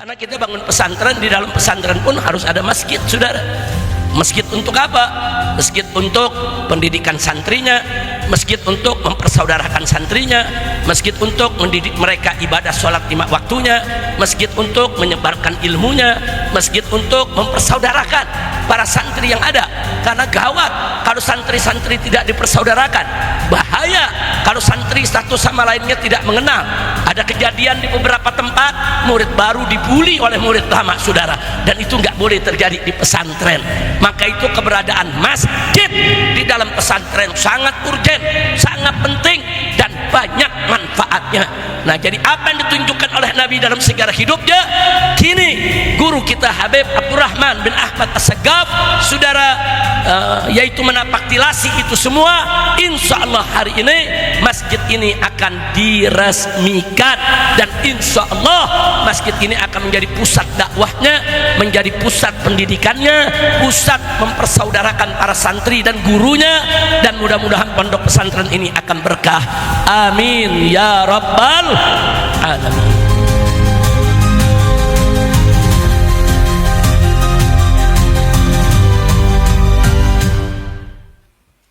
Karena kita bangun pesantren, di dalam pesantren pun harus ada masjid, saudara. Masjid untuk apa? Masjid untuk pendidikan santrinya, masjid untuk mempersaudarakan santrinya, masjid untuk mendidik mereka ibadah sholat 5 waktunya, masjid untuk menyebarkan ilmunya, masjid untuk mempersaudarakan para santri yang ada. Karena gawat kalau santri-santri tidak dipersaudarakan, bahaya kalau santri satu sama lainnya tidak mengenal. Ada kejadian di beberapa tempat murid baru dibully oleh murid lama, saudara, dan itu nggak boleh terjadi di pesantren. Maka itu keberadaan masjid di dalam pesantren sangat urgen, sangat penting, dan banyak manfaatnya. Nah, jadi apa yang ditunjukkan oleh Nabi dalam sejarah hidupnya? Kini guru kita Habib Abdurrahman bin Ahmad As-Saggaf, saudara, yaitu menapaktilasi itu semua. Insya Allah hari ini masjid ini akan diresmikan, dan insya Allah masjid ini akan menjadi pusat dakwahnya, menjadi pusat pendidikannya, pusat mempersaudarakan para santri dan gurunya, dan mudah-mudahan pondok pesantren ini akan berkah. Amin ya rabbal alamin.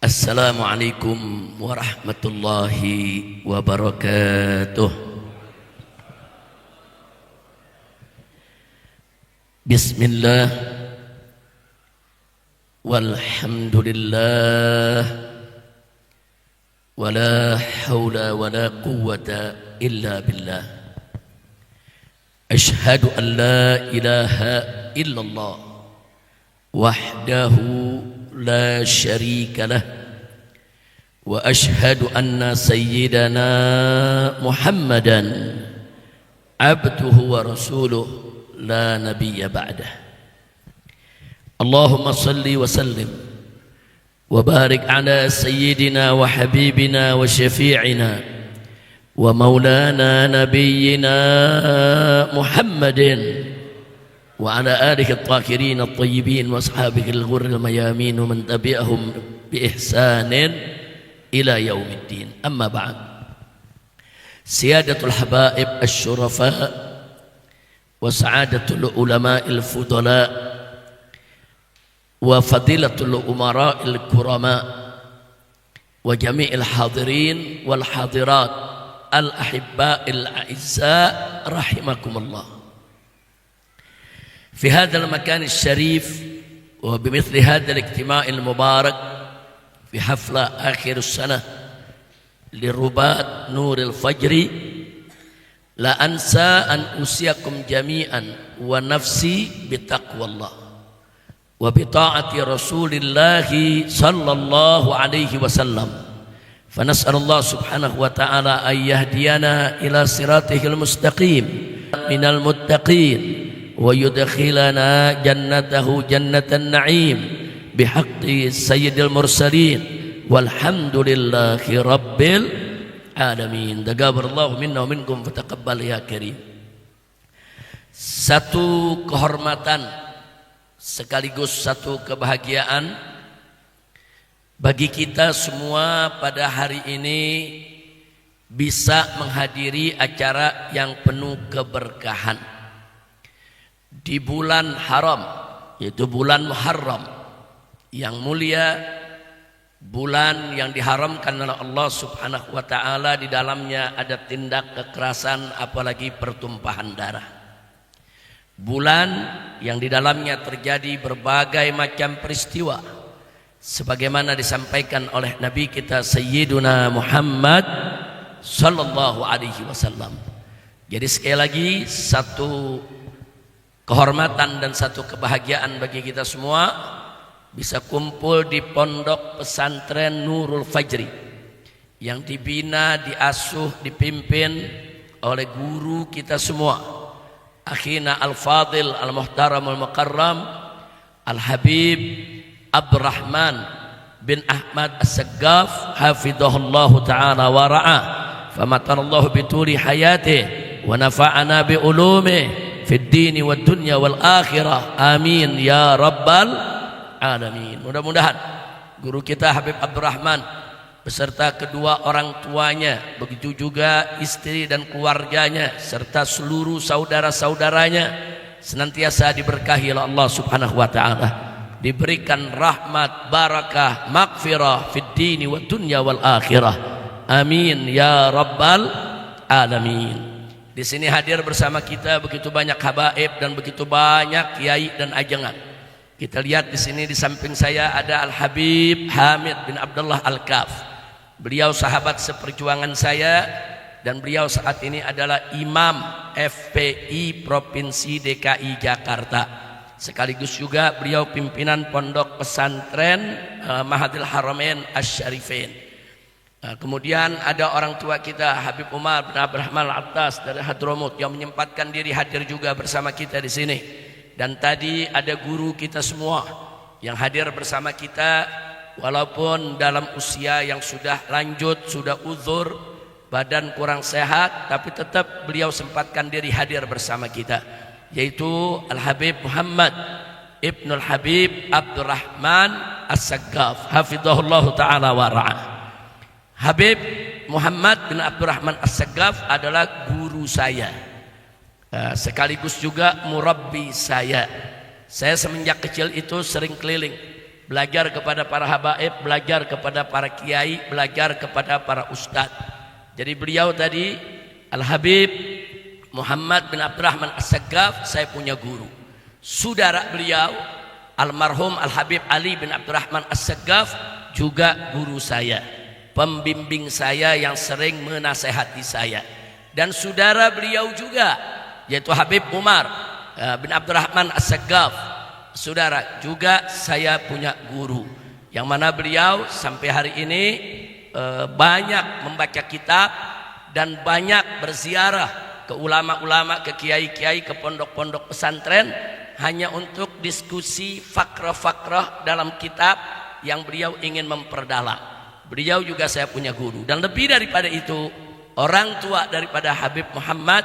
Assalamualaikum warahmatullahi wabarakatuh. Bismillah walhamdulillah wala hawla wala quwwata illa billah. Ashhadu an la ilaha illallah wahdahu la syarika lah, wa ashhadu anna sayyidana Muhammadan abduhu wa rasuluh la nabiyya ba'dah. Allahumma salli wa sallim wa barik ala sayyidina wa habibina wa syafi'ina wa maulana nabiyyina Muhammadin wa ala alihi at-tahirin at-tayyibin wa ashabihi al-ghurr al-mayamin wa man tabi'ahum bi ihsanin ila yaumiddin. Amma ba'd. Siyadatul habaib asy-syurafa wa sa'adatul ulama'il fudala wa fadilatul umara'il kurama wa jami'il hadirin wal hadirat al-ahibba'il a'izza rahimakumullah. في هذا المكان الشريف وبمثل هذا الاجتماع المبارك في حفلة آخر السنة لرباط نور الفجر، لا أنسى أن أوصيكم جميعا ونفسي بتقوى الله وبطاعة رسول الله صلى الله عليه وسلم. فنسأل الله سبحانه وتعالى أن يهدينا إلى صراطه المستقيم من المتقين ويدخلنا جنته جنة النعيم بحق سيد المرسلين والحمد لله رب العالمين. تقبل الله منا ومنكم فتقبل يا كريم. Satu kehormatan sekaligus satu kebahagiaan bagi kita semua pada hari ini bisa menghadiri acara yang penuh keberkahan di bulan haram, yaitu bulan Muharram yang mulia, bulan yang diharamkan oleh Allah Subhanahu wa taala. Di dalamnya ada tindak kekerasan apalagi pertumpahan darah. Bulan yang di dalamnya terjadi berbagai macam peristiwa sebagaimana disampaikan oleh Nabi kita Sayyiduna Muhammad sallallahu alaihi wasallam. Jadi sekali lagi satu kehormatan dan satu kebahagiaan bagi kita semua bisa kumpul di pondok pesantren Nurul Fajri yang dibina, diasuh, dipimpin oleh guru kita semua, akhina al-fadil al-muhtaram al-mukarram al-habib Abdurrahman bin Ahmad As-Saggaf hafidhahullahu ta'ala wa ra'ah, famatarallahu bituli hayatih wa nafa'ana bi ulumih fid dini wad dunya wal akhirah. Amin ya rabbal alamin. Mudah-mudahan guru kita Habib Abdurrahman beserta kedua orang tuanya, begitu juga istri dan keluarganya serta seluruh saudara-saudaranya senantiasa diberkahi oleh Allah Subhanahu wa taala, diberikan rahmat, barakah, maghfirah fid dini wad dunya wal akhirah. Amin ya rabbal alamin. Di sini hadir bersama kita begitu banyak habaib dan begitu banyak kiai dan ajengan. Kita lihat di sini di samping saya ada Al Habib Hamid bin Abdullah Al Kaf. Beliau sahabat seperjuangan saya dan beliau saat ini adalah Imam FPI Provinsi DKI Jakarta. Sekaligus juga beliau pimpinan Pondok Pesantren Mahadil Haramain Asy-Syarifain. Kemudian ada orang tua kita Habib Umar bin Abdurrahman Al-Attas dari Hadramut yang menyempatkan diri hadir juga bersama kita di sini. Dan tadi ada guru kita semua yang hadir bersama kita, walaupun dalam usia yang sudah lanjut, sudah uzur, badan kurang sehat, tapi tetap beliau sempatkan diri hadir bersama kita, yaitu Al-Habib Muhammad Ibnul Habib Abdurrahman As-Saggaf hafizahullah ta'ala wa ra'ah. Habib Muhammad bin Abdurrahman As-Saggaf adalah guru saya, sekaligus juga murabbi saya. Saya semenjak kecil itu sering keliling belajar kepada para habaib, belajar kepada para kiai, belajar kepada para ustadz. Jadi beliau tadi Al-Habib Muhammad bin Abdurrahman As-Saggaf saya punya guru. Saudara beliau almarhum Al-Habib Ali bin Abdurrahman As-Saggaf juga guru saya, pembimbing saya yang sering menasehati saya. Dan saudara beliau juga yaitu Habib Umar bin Abdurrahman As-Saggaf, saudara juga saya punya guru, yang mana beliau sampai hari ini banyak membaca kitab dan banyak berziarah ke ulama-ulama, ke kiai-kiai, ke pondok-pondok pesantren hanya untuk diskusi fakrah-fakrah dalam kitab yang beliau ingin memperdalam. Beliau juga saya punya guru. Dan lebih daripada itu, orang tua daripada Habib Muhammad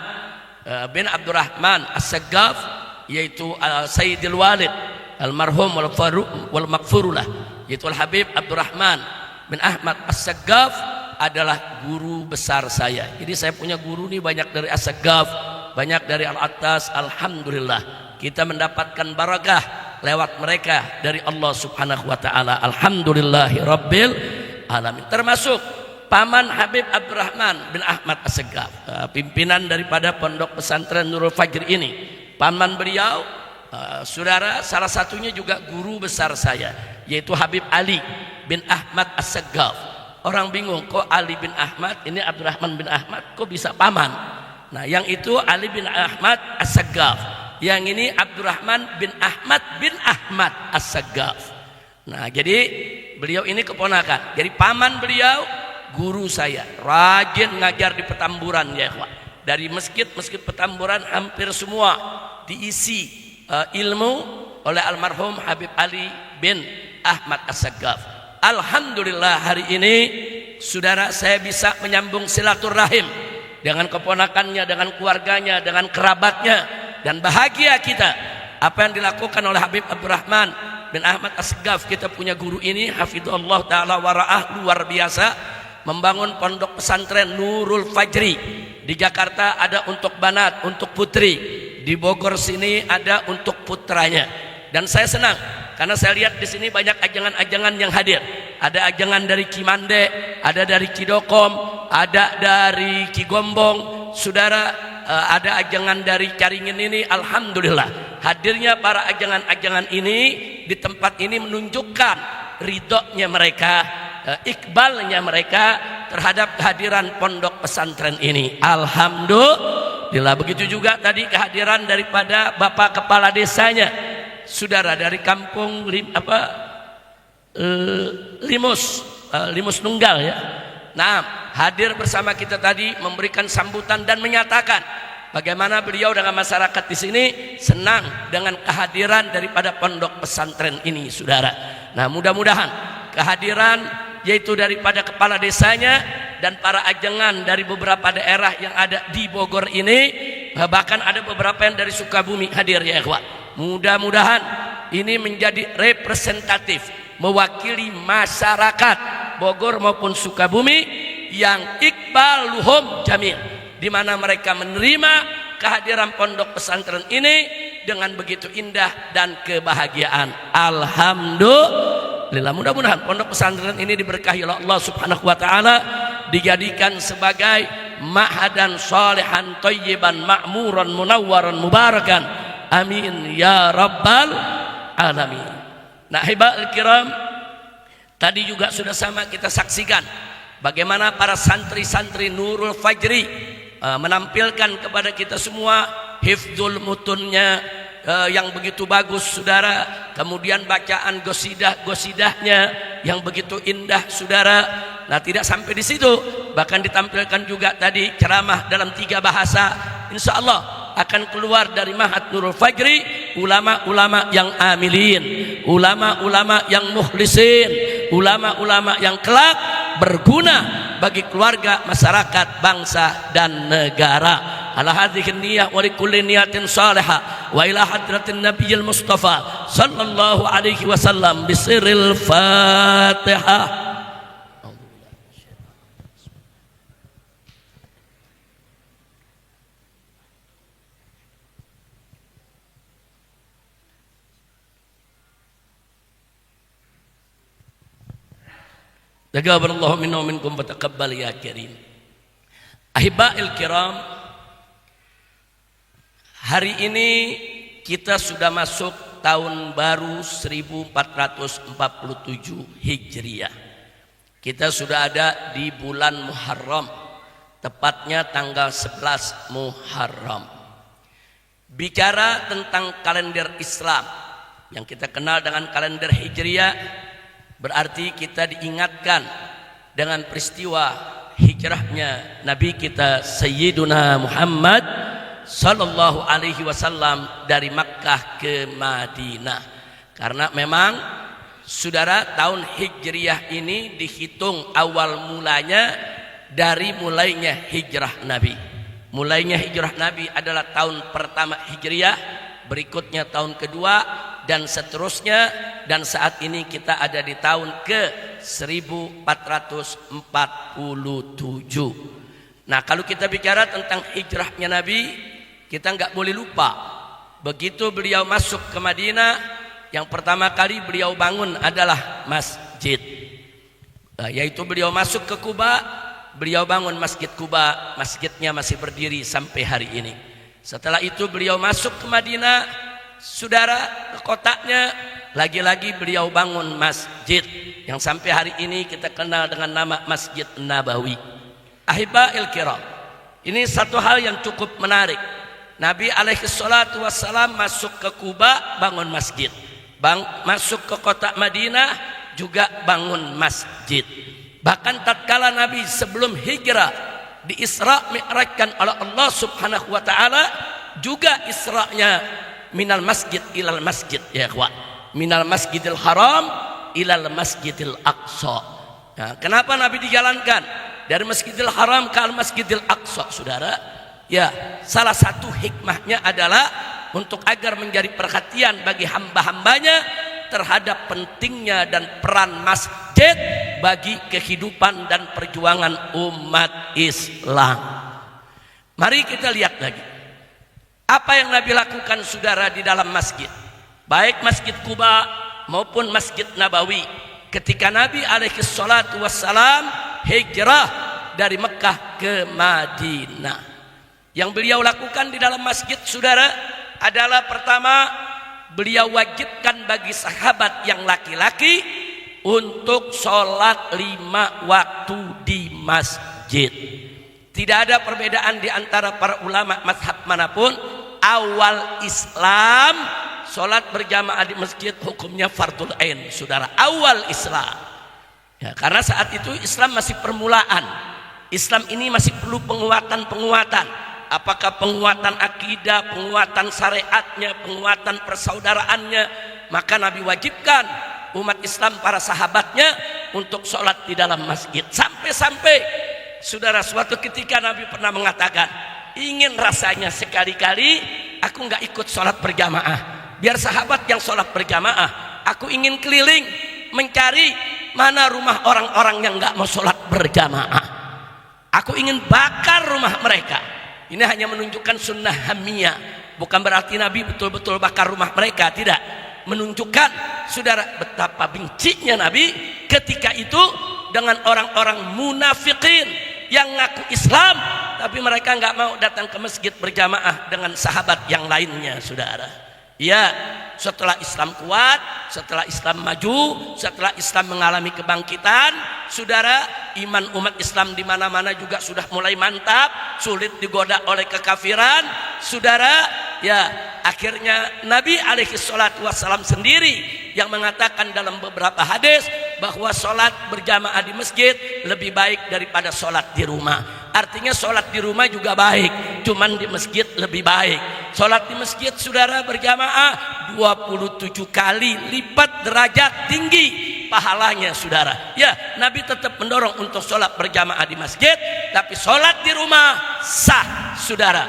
bin Abdurrahman As-Saggaf yaitu Sayyidil Walid almarhum wal maghfurullah, yaitu Al-Habib Abdurrahman bin Ahmad As-Saggaf adalah guru besar saya. Jadi saya punya guru nih banyak dari As-Saggaf, banyak dari Al-Attas. Alhamdulillah kita mendapatkan barakah lewat mereka dari Allah Subhanahu wa taala. Alhamdulillahi rabbil alamin. Termasuk paman Habib Abdurrahman bin Ahmad As-Saggaf, pimpinan daripada Pondok Pesantren Nurul Fajri ini. Paman beliau saudara salah satunya juga guru besar saya, yaitu Habib Ali bin Ahmad As-Saggaf. Orang bingung, kok Ali bin Ahmad, ini Abdurrahman bin Ahmad, kok bisa paman? Nah, yang itu Ali bin Ahmad As-Saggaf, yang ini Abdurrahman bin Ahmad As-Saggaf. Nah, jadi beliau ini keponakan. Jadi paman beliau guru saya, rajin ngajar di Petamburan ya, ikhwan. Dari masjid Petamburan hampir semua diisi ilmu oleh almarhum Habib Ali bin Ahmad As-Saggaf. Alhamdulillah hari ini saudara saya bisa menyambung silaturahim dengan keponakannya, dengan keluarganya, dengan kerabatnya, dan bahagia kita apa yang dilakukan oleh Habib Abdurrahman bin Ahmad As-Saggaf. Kita punya guru ini hafizallahu taala wa ra'ah, luar biasa, membangun pondok pesantren Nurul Fajri. Di Jakarta ada untuk banat, untuk putri. Di Bogor sini ada untuk putranya. Dan saya senang karena saya lihat di sini banyak ajangan-ajangan yang hadir. Ada ajangan dari Kimande, ada dari Kidokom, ada dari Kigombong, saudara, ada ajangan dari Caringin ini. Alhamdulillah hadirnya para ajangan-ajangan ini di tempat ini menunjukkan ridhonya mereka, ikbalnya mereka terhadap kehadiran pondok pesantren ini. Alhamdulillah. Begitu juga tadi kehadiran daripada Bapak Kepala Desanya, saudara, dari kampung Limus Nunggal ya. Nah, hadir bersama kita tadi memberikan sambutan dan menyatakan bagaimana beliau dengan masyarakat di sini senang dengan kehadiran daripada pondok pesantren ini, saudara. Nah, mudah-mudahan kehadiran yaitu daripada kepala desanya dan para ajengan dari beberapa daerah yang ada di Bogor ini, bahkan ada beberapa yang dari Sukabumi hadir ya ikhwan. Mudah-mudahan ini menjadi representatif, mewakili masyarakat Bogor maupun Sukabumi yang iqbaluhum jamil, di mana mereka menerima kehadiran pondok pesantren ini dengan begitu indah dan kebahagiaan. Alhamdulillah. Mudah-mudahan pondok pesantren ini diberkahi oleh Allah Subhanahu wa taala, dijadikan sebagai ma'hadan shalihan thayyiban ma'muran munawwaran mubarakan. Amin ya rabbal alamin. Nah, hibaul kiram, tadi juga sudah sama kita saksikan bagaimana para santri-santri Nurul Fajri menampilkan kepada kita semua hifdzul mutunnya yang begitu bagus, saudara. Kemudian bacaan gosidahnya yang begitu indah, saudara. Nah, tidak sampai di situ, bahkan ditampilkan juga tadi ceramah dalam 3 bahasa. Insya Allah akan keluar dari Ma'had Nurul Fajri ulama-ulama yang amilin, ulama-ulama yang mukhlisin, ulama-ulama yang kelak berguna bagi keluarga, masyarakat, bangsa dan negara. Ala hadhihi niyah wa likulli niyatin salihah wa ila hadratin nabiyil mustafa sallallahu alaihi wasallam bisirril Fatihah. Taqabbalallahu minna wa minkum wa taqabbal ya karim. Ahiba'il kiram, hari ini kita sudah masuk tahun baru 1447 Hijriah. Kita sudah ada di bulan Muharram, tepatnya tanggal 11 Muharram. Bicara tentang kalender Islam yang kita kenal dengan kalender Hijriah, berarti kita diingatkan dengan peristiwa hijrahnya Nabi kita Sayyiduna Muhammad sallallahu alaihi wasallam dari Makkah ke Madinah. Karena memang saudara, tahun Hijriah ini dihitung awal mulanya dari mulainya hijrah Nabi. Mulainya hijrah Nabi adalah tahun pertama Hijriah, berikutnya tahun kedua, dan seterusnya, dan saat ini kita ada di tahun ke 1447. Nah, kalau kita bicara tentang hijrahnya Nabi, kita nggak boleh lupa begitu beliau masuk ke Madinah, yang pertama kali beliau bangun adalah masjid. Yaitu beliau masuk ke Kuba, beliau bangun Masjid Kuba, masjidnya masih berdiri sampai hari ini. Setelah itu beliau masuk ke Madinah, saudara, ke kotanya, lagi-lagi beliau bangun masjid yang sampai hari ini kita kenal dengan nama Masjid Nabawi. Ahiba'il kiram, ini satu hal yang cukup menarik. Nabi alaihi salatu wassalam masuk ke Kuba bangun masjid, masuk ke kota Madinah juga bangun masjid. Bahkan tatkala Nabi sebelum hijrah di Isra Mi'rajkan oleh Allah Subhanahu wa taala, juga Isra'nya minal masjid ilal masjid, ya ikhwan, minal masjidil haram ilal masjidil aqsa. Nah, kenapa Nabi dijalankan dari Masjidil Haram ke Masjidil Aqsa, saudara? Ya, salah satu hikmahnya adalah untuk agar menjadi perhatian bagi hamba-hambanya terhadap pentingnya dan peran masjid bagi kehidupan dan perjuangan umat Islam. Mari kita lihat lagi apa yang Nabi lakukan, saudara, di dalam masjid, baik Masjid Kuba maupun Masjid Nabawi, ketika Nabi alaihi salatu wassalam hijrah dari Mekah ke Madinah. Yang beliau lakukan di dalam masjid, saudara, adalah pertama, beliau wajibkan bagi sahabat yang laki-laki untuk sholat 5 waktu di masjid. Tidak ada perbedaan di antara para ulama mazhab manapun. Awal Islam sholat berjamaah di masjid hukumnya fardul ain, saudara. Awal Islam, ya, karena saat itu Islam masih permulaan. Islam ini masih perlu penguatan. Apakah penguatan akidah, penguatan syariatnya, penguatan persaudaraannya. Maka Nabi wajibkan umat Islam, para sahabatnya, untuk sholat di dalam masjid. Sampai-sampai, saudara, suatu ketika Nabi pernah mengatakan, ingin rasanya sekali-kali aku nggak ikut sholat berjamaah, biar sahabat yang sholat berjamaah. Aku ingin keliling mencari mana rumah orang-orang yang nggak mau sholat berjamaah. Aku ingin bakar rumah mereka. Ini hanya menunjukkan sunnah hamiyah, bukan berarti Nabi betul-betul bakar rumah mereka, tidak. Menunjukkan saudara betapa bencinya Nabi ketika itu dengan orang-orang munafikin yang ngaku Islam tapi mereka nggak mau datang ke masjid berjamaah dengan sahabat yang lainnya, saudara. Ya, setelah Islam kuat, setelah Islam maju, setelah Islam mengalami kebangkitan, saudara, iman umat Islam di mana-mana juga sudah mulai mantap, sulit digoda oleh kekafiran, saudara. Ya, akhirnya Nabi alaihi salatu wassalam sendiri yang mengatakan dalam beberapa hadis bahwa sholat berjamaah di masjid lebih baik daripada sholat di rumah. Artinya sholat di rumah juga baik, cuman di masjid lebih baik. Sholat di masjid, saudara, berjamaah 27 kali lipat derajat tinggi pahalanya, saudara. Ya, Nabi tetap mendorong untuk sholat berjamaah di masjid, tapi sholat di rumah sah, saudara.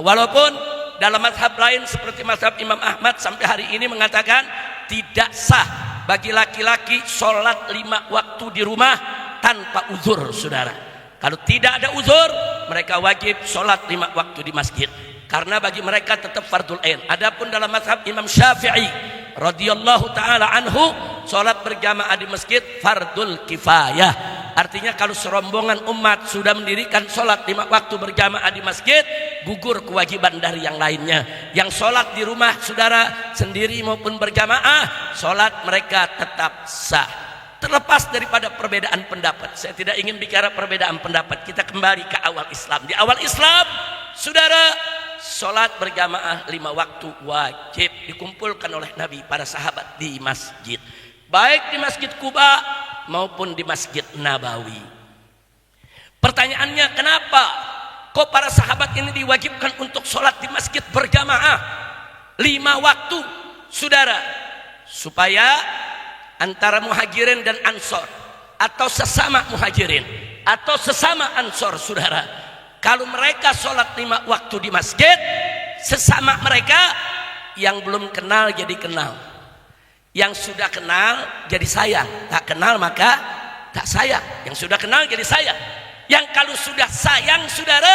Walaupun dalam mazhab lain seperti mazhab Imam Ahmad sampai hari ini mengatakan tidak sah bagi laki-laki sholat 5 waktu di rumah tanpa uzur, saudara. Kalau tidak ada uzur, mereka wajib sholat 5 waktu di masjid, karena bagi mereka tetap fardul ain. Adapun dalam mazhab Imam Syafi'i radhiyallahu taala anhu, sholat berjamaah di masjid fardul kifayah. Artinya kalau serombongan umat sudah mendirikan sholat 5 waktu berjamaah di masjid, gugur kewajiban dari yang lainnya. Yang sholat di rumah, saudara, sendiri maupun berjamaah, sholat mereka tetap sah. Terlepas daripada perbedaan pendapat, saya tidak ingin bicara perbedaan pendapat. Kita kembali ke awal Islam. Di awal Islam, saudara, sholat berjamaah 5 waktu wajib dikumpulkan oleh Nabi para sahabat di masjid, baik di Masjid Quba maupun di Masjid Nabawi. Pertanyaannya, kenapa kok para sahabat ini diwajibkan untuk sholat di masjid berjamaah 5 waktu, saudara? Supaya antara muhajirin dan ansor, atau sesama muhajirin atau sesama ansor, saudara, kalau mereka sholat 5 waktu di masjid, sesama mereka yang belum kenal jadi kenal, yang sudah kenal jadi sayang, tak kenal maka tak sayang, yang sudah kenal jadi sayang, yang kalau sudah sayang, saudara,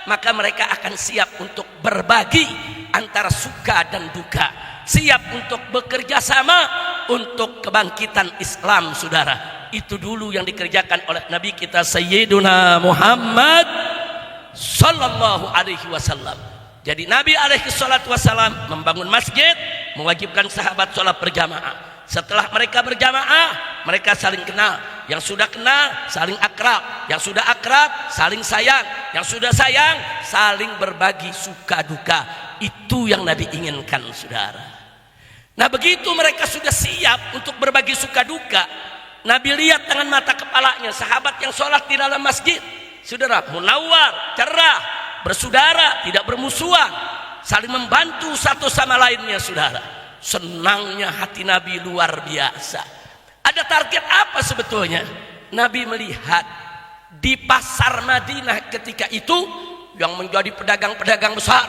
maka mereka akan siap untuk berbagi antara suka dan duka, siap untuk bekerja sama untuk kebangkitan Islam, saudara. Itu dulu yang dikerjakan oleh Nabi kita Sayyiduna Muhammad sallallahu alaihi wasallam. Jadi Nabi alaihi salatu wasallam membangun masjid, mewajibkan sahabat sholat berjamaah. Setelah mereka berjamaah, mereka saling kenal. Yang sudah kenal saling akrab, yang sudah akrab saling sayang, yang sudah sayang saling berbagi suka duka. Itu yang Nabi inginkan, saudara. Nah, begitu mereka sudah siap untuk berbagi suka duka, Nabi lihat dengan mata kepalanya sahabat yang sholat di dalam masjid, saudara, munawwar, cerah, bersaudara, tidak bermusuhan, saling membantu satu sama lainnya, saudara. Senangnya hati Nabi luar biasa. Ada target apa sebetulnya? Nabi melihat di pasar Madinah ketika itu yang menjadi pedagang-pedagang besar,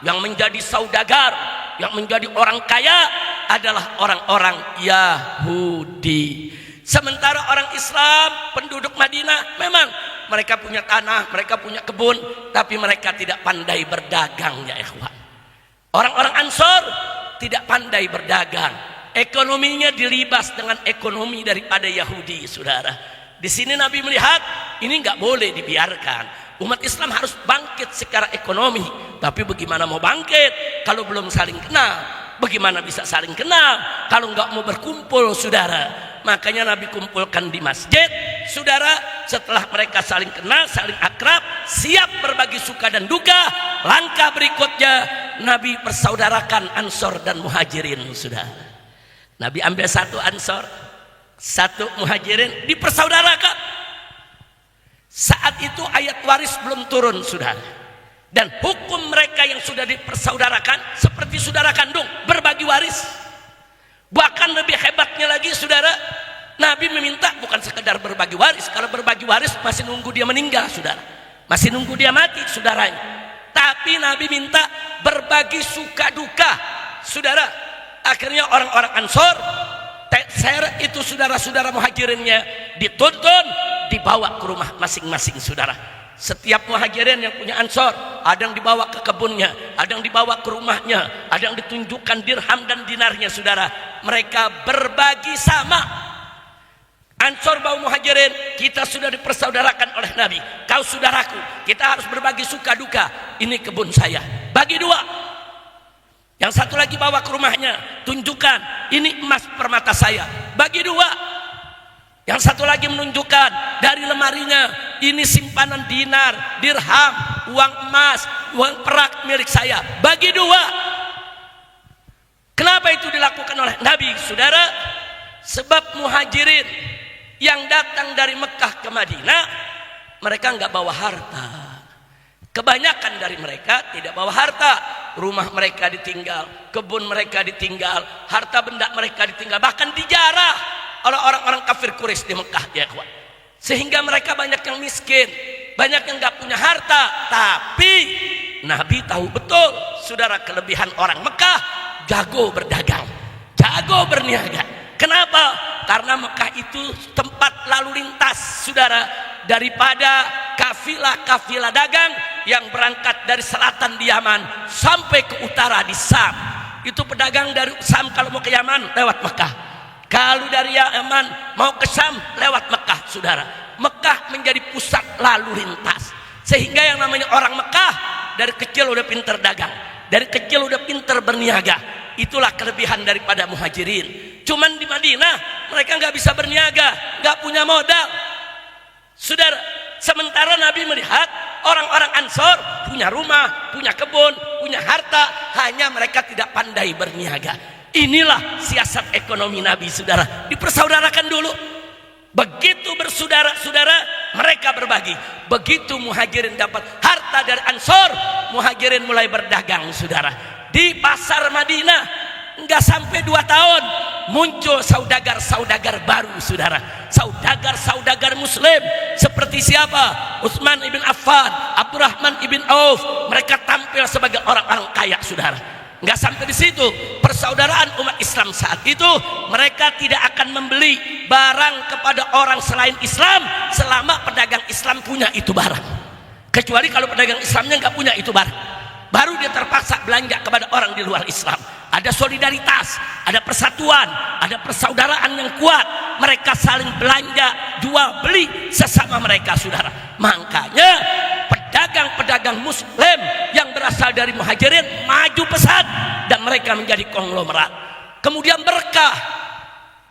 yang menjadi saudagar, yang menjadi orang kaya adalah orang-orang Yahudi. Sementara orang Islam, penduduk Madinah, memang mereka punya tanah, mereka punya kebun, tapi mereka tidak pandai berdagang, ya ikhwan. Orang-orang Ansor tidak pandai berdagang, ekonominya dilibas dengan ekonomi daripada Yahudi, saudara. Di sini Nabi melihat ini nggak boleh dibiarkan. Umat Islam harus bangkit secara ekonomi. Tapi bagaimana mau bangkit kalau belum saling kenal? Bagaimana bisa saling kenal kalau nggak mau berkumpul, saudara? Makanya Nabi kumpulkan di masjid, saudara. Setelah mereka saling kenal, saling akrab, siap berbagi suka dan duka, langkah berikutnya Nabi persaudarakan Ansor dan Muhajirin, saudara. Nabi ambil satu Ansor, satu Muhajirin, dipersaudarakan. Saat itu ayat waris belum turun, saudara, dan hukum mereka yang sudah dipersaudarakan seperti saudara kandung, berbagi waris. Bahkan lebih hebatnya lagi, saudara, Nabi meminta bukan sekedar berbagi waris. Kalau berbagi waris masih nunggu dia meninggal, saudara, masih nunggu dia mati, saudaranya. Tapi Nabi minta berbagi suka duka, saudara. Akhirnya orang-orang Ansor Seret itu saudara-saudara muhajirinnya dituntun, dibawa ke rumah masing-masing saudara. Setiap muhajirin yang punya ansor, ada yang dibawa ke kebunnya, ada yang dibawa ke rumahnya, ada yang ditunjukkan dirham dan dinarnya saudara. Mereka berbagi sama. Ansor bawa muhajirin, kita sudah dipersaudarakan oleh Nabi. Kau saudaraku, kita harus berbagi suka duka. Ini kebun saya, bagi dua. Yang satu lagi bawa ke rumahnya, tunjukkan, ini emas permata saya, bagi dua. Yang satu lagi menunjukkan dari lemarinya, ini simpanan dinar, dirham, uang emas, uang perak milik saya, bagi dua. Kenapa itu dilakukan oleh Nabi saudara? Sebab muhajirin yang datang dari Mekah ke Madinah, mereka nggak bawa harta. Kebanyakan dari mereka tidak bawa harta. Rumah mereka ditinggal, kebun mereka ditinggal, harta benda mereka ditinggal, bahkan dijarah oleh orang-orang kafir Quraisy di Mekah, ya kawan. Sehingga mereka banyak yang miskin, banyak yang nggak punya harta. Tapi Nabi tahu betul saudara, kelebihan orang Mekah, jago berdagang, jago berniaga. Kenapa? Karena Mekah itu tempat lalu lintas saudara, daripada kafilah-kafilah dagang yang berangkat dari selatan di Yaman sampai ke utara di Sam. Itu pedagang dari Sam kalau mau ke Yaman lewat Mekah. Kalau dari Yaman mau ke Sam lewat Mekah saudara. Mekah menjadi pusat lalu lintas. Sehingga yang namanya orang Mekah dari kecil udah pinter dagang, dari kecil udah pinter berniaga. Itulah kelebihan daripada muhajirin. Cuman di Madinah mereka nggak bisa berniaga, nggak punya modal saudara. Sementara Nabi melihat orang-orang Ansor punya rumah, punya kebun, punya harta, hanya mereka tidak pandai berniaga. Inilah siasat ekonomi Nabi saudara, dipersaudarakan dulu. Begitu bersaudara-saudara, mereka berbagi. Begitu muhajirin dapat harta dari Ansor, muhajirin mulai berdagang saudara. Di pasar Madinah, enggak sampai 2 tahun, muncul saudagar-saudagar baru saudara. Saudagar-saudagar muslim. Seperti siapa? Utsman ibn Affan, Abdurrahman ibn Auf. Mereka tampil sebagai orang-orang kaya saudara. Enggak sampai di situ, persaudaraan umat Islam saat itu, mereka tidak akan membeli barang kepada orang selain Islam selama pedagang Islam punya itu barang. Kecuali kalau pedagang Islamnya nggak punya itu barang, baru dia terpaksa belanja kepada orang di luar Islam. Ada solidaritas, ada persatuan, ada persaudaraan yang kuat. Mereka saling belanja, jual beli sesama mereka saudara. Makanya pedagang-pedagang muslim yang berasal dari muhajirin maju pesat dan mereka menjadi konglomerat. Kemudian berkah.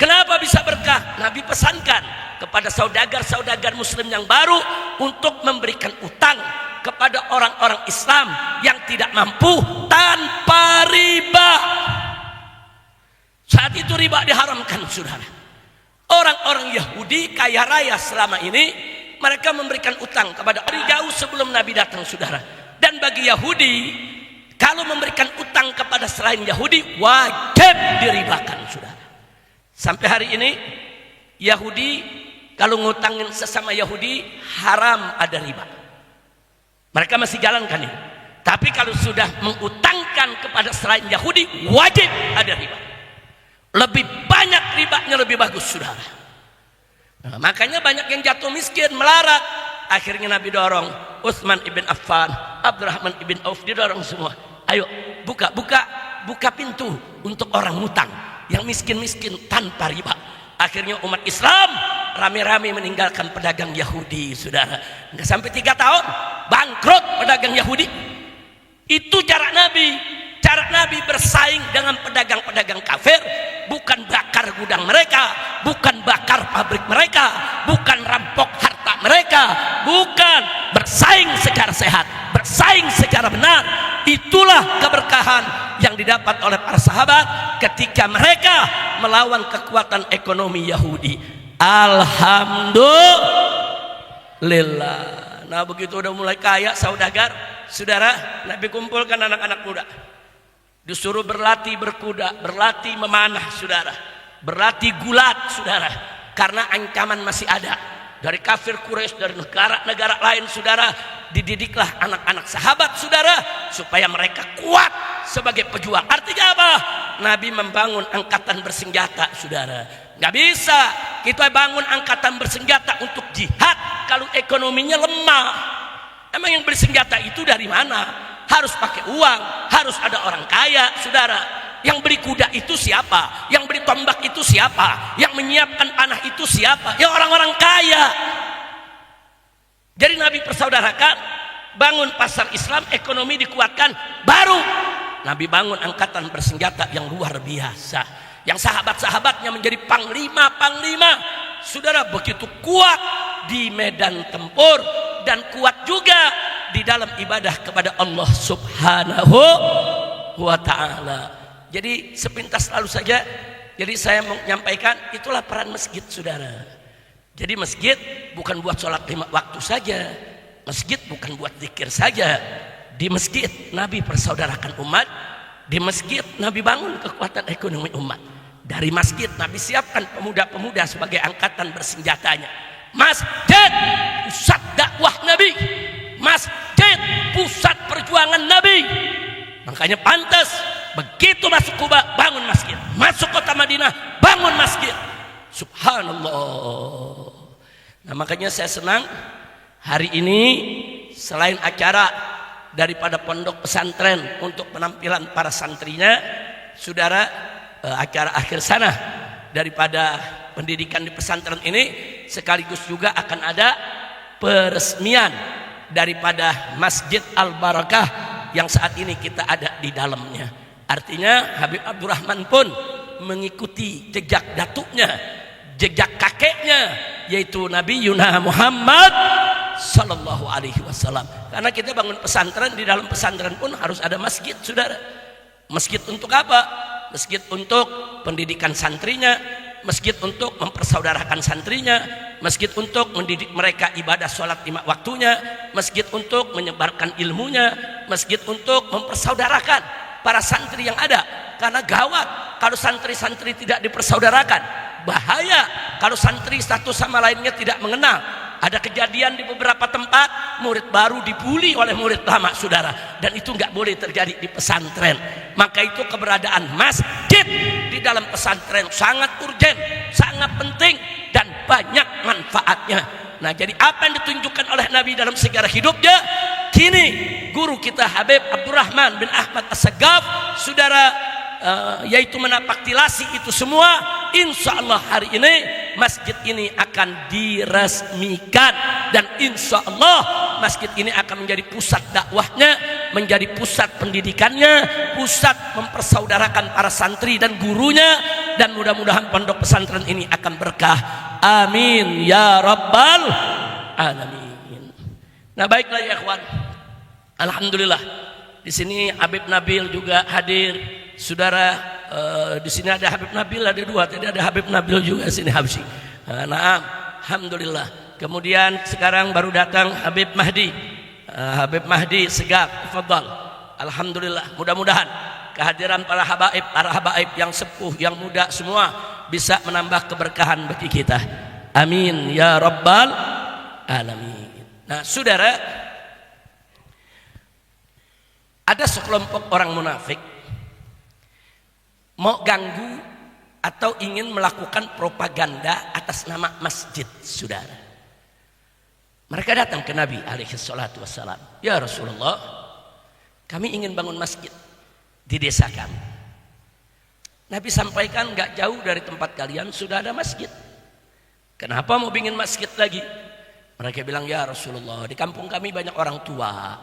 Kenapa bisa berkah? Nabi pesankan kepada saudagar-saudagar muslim yang baru untuk memberikan utang kepada orang-orang Islam yang tidak mampu tanpa riba. Saat itu riba diharamkan saudara. Orang-orang Yahudi kaya raya selama ini mereka memberikan utang kepada orang jauh sebelum Nabi datang saudara. Dan bagi Yahudi, kalau memberikan utang kepada selain Yahudi wajib diribakan saudara. Sampai hari ini Yahudi kalau ngutangin sesama Yahudi haram ada riba. Mereka masih jalankan ini. Tapi kalau sudah mengutangkan kepada selain Yahudi wajib ada riba. Lebih banyak ribanya lebih bagus saudara. Nah, makanya banyak yang jatuh miskin, melarat. Akhirnya Nabi dorong Utsman ibn Affan, Abdurrahman ibn Auf, didorong semua. Ayo buka pintu untuk orang ngutang yang miskin-miskin tanpa riba. Akhirnya umat Islam rame-rame meninggalkan pedagang Yahudi saudara. Nggak sampai 3 tahun bangkrut pedagang Yahudi. Itu cara Nabi. Cara Nabi bersaing dengan pedagang-pedagang kafir, bukan bakar gudang mereka, bukan bakar pabrik mereka, bukan rampok harta mereka, bukan, bersaing secara sehat, bersaing secara benar. Itulah keberkahan yang didapat oleh para sahabat ketika mereka melawan kekuatan ekonomi Yahudi. Alhamdulillah. Nah begitu udah mulai kaya saudagar, saudara, Nabi kumpulkan anak-anak muda. Disuruh berlatih berkuda, berlatih memanah saudara, berlatih gulat saudara, karena ancaman masih ada dari kafir Quraisy, dari negara-negara lain saudara. Dididiklah anak-anak sahabat saudara supaya mereka kuat sebagai pejuang. Artinya apa? Nabi membangun angkatan bersenjata, saudara. Nggak bisa kita bangun angkatan bersenjata untuk jihad kalau ekonominya lemah. Emang yang beli senjata itu dari mana? Harus pakai uang, harus ada orang kaya, saudara. Yang beli kuda itu siapa? Yang beli tombak itu siapa? Yang menyiapkan panah itu siapa? Ya orang-orang kaya. Jadi Nabi persaudarakan, bangun pasar Islam, ekonomi dikuatkan, baru Nabi bangun angkatan bersenjata yang luar biasa, yang sahabat-sahabatnya menjadi panglima-panglima, saudara, begitu kuat di medan tempur dan kuat juga di dalam ibadah kepada Allah Subhanahu wa ta'ala. Jadi sepintas lalu saja, jadi saya menyampaikan itulah peran masjid, saudara. Jadi masjid bukan buat sholat 5 waktu saja, masjid bukan buat zikir saja. Di masjid Nabi persaudarakan umat, di masjid Nabi bangun kekuatan ekonomi umat. Dari masjid Nabi siapkan pemuda-pemuda sebagai angkatan bersenjatanya. Masjid pusat dakwah Nabi, masjid pusat perjuangan Nabi. Makanya pantas begitu masuk Kuba bangun masjid, masuk kota Madinah bangun masjid. Subhanallah. Nah makanya saya senang hari ini selain acara daripada pondok pesantren untuk penampilan para santrinya, saudara, acara akhir sana daripada pendidikan di pesantren ini sekaligus juga akan ada peresmian daripada Masjid Al-Barakah yang saat ini kita ada di dalamnya. Artinya Habib Abdurrahman pun mengikuti jejak datuknya, jejak kakeknya, yaitu Nabi Yuna Muhammad Sallallahu Alaihi Wasallam. Karena kita bangun pesantren, di dalam pesantren pun harus ada masjid, saudara. Masjid untuk apa? Masjid untuk pendidikan santrinya, masjid untuk mempersaudarakan santrinya, masjid untuk mendidik mereka ibadah sholat 5 waktunya, masjid untuk menyebarkan ilmunya, masjid untuk mempersaudarakan para santri yang ada. Karena gawat kalau santri-santri tidak dipersaudarakan, bahaya kalau santri satu sama lainnya tidak mengenal. Ada kejadian di beberapa tempat murid baru dibully oleh murid lama, saudara, dan itu nggak boleh terjadi di pesantren. Maka itu keberadaan masjid di dalam pesantren sangat urgen, sangat penting, dan banyak manfaatnya. Nah, jadi apa yang ditunjukkan oleh Nabi dalam sejarah hidupnya, kini guru kita Habib Abdurrahman bin Ahmad As-Saggaf, saudara, yaitu menapaktilasi itu semua. Insya Allah hari ini masjid ini akan diresmikan, dan insya Allah masjid ini akan menjadi pusat dakwahnya, menjadi pusat pendidikannya, pusat mempersaudarakan para santri dan gurunya, dan mudah-mudahan pondok pesantren ini akan berkah. Amin ya rabbal alamin. Nah baiklah ya ikhwan, alhamdulillah di sini Habib Nabil juga hadir, saudara. Di sini ada Habib Nabil, ada 2, tadi ada Habib Nabil juga sini Habsyi. Nah, alhamdulillah. Kemudian sekarang baru datang Habib Mahdi, Habib Mahdi Segaf, tafadhal. Alhamdulillah. Mudah-mudahan kehadiran para habaib yang sepuh, yang muda semua bisa menambah keberkahan bagi kita. Amin ya rabbal alamin. Nah, saudara, ada sekelompok orang munafik mau ganggu atau ingin melakukan propaganda atas nama masjid, saudara. Mereka datang ke Nabi alaihi salatu wassalam, ya Rasulullah, kami ingin bangun masjid di desa kami. Nabi sampaikan, gak jauh dari tempat kalian sudah ada masjid, kenapa mau bikin masjid lagi? Mereka bilang, ya Rasulullah, di kampung kami banyak orang tua,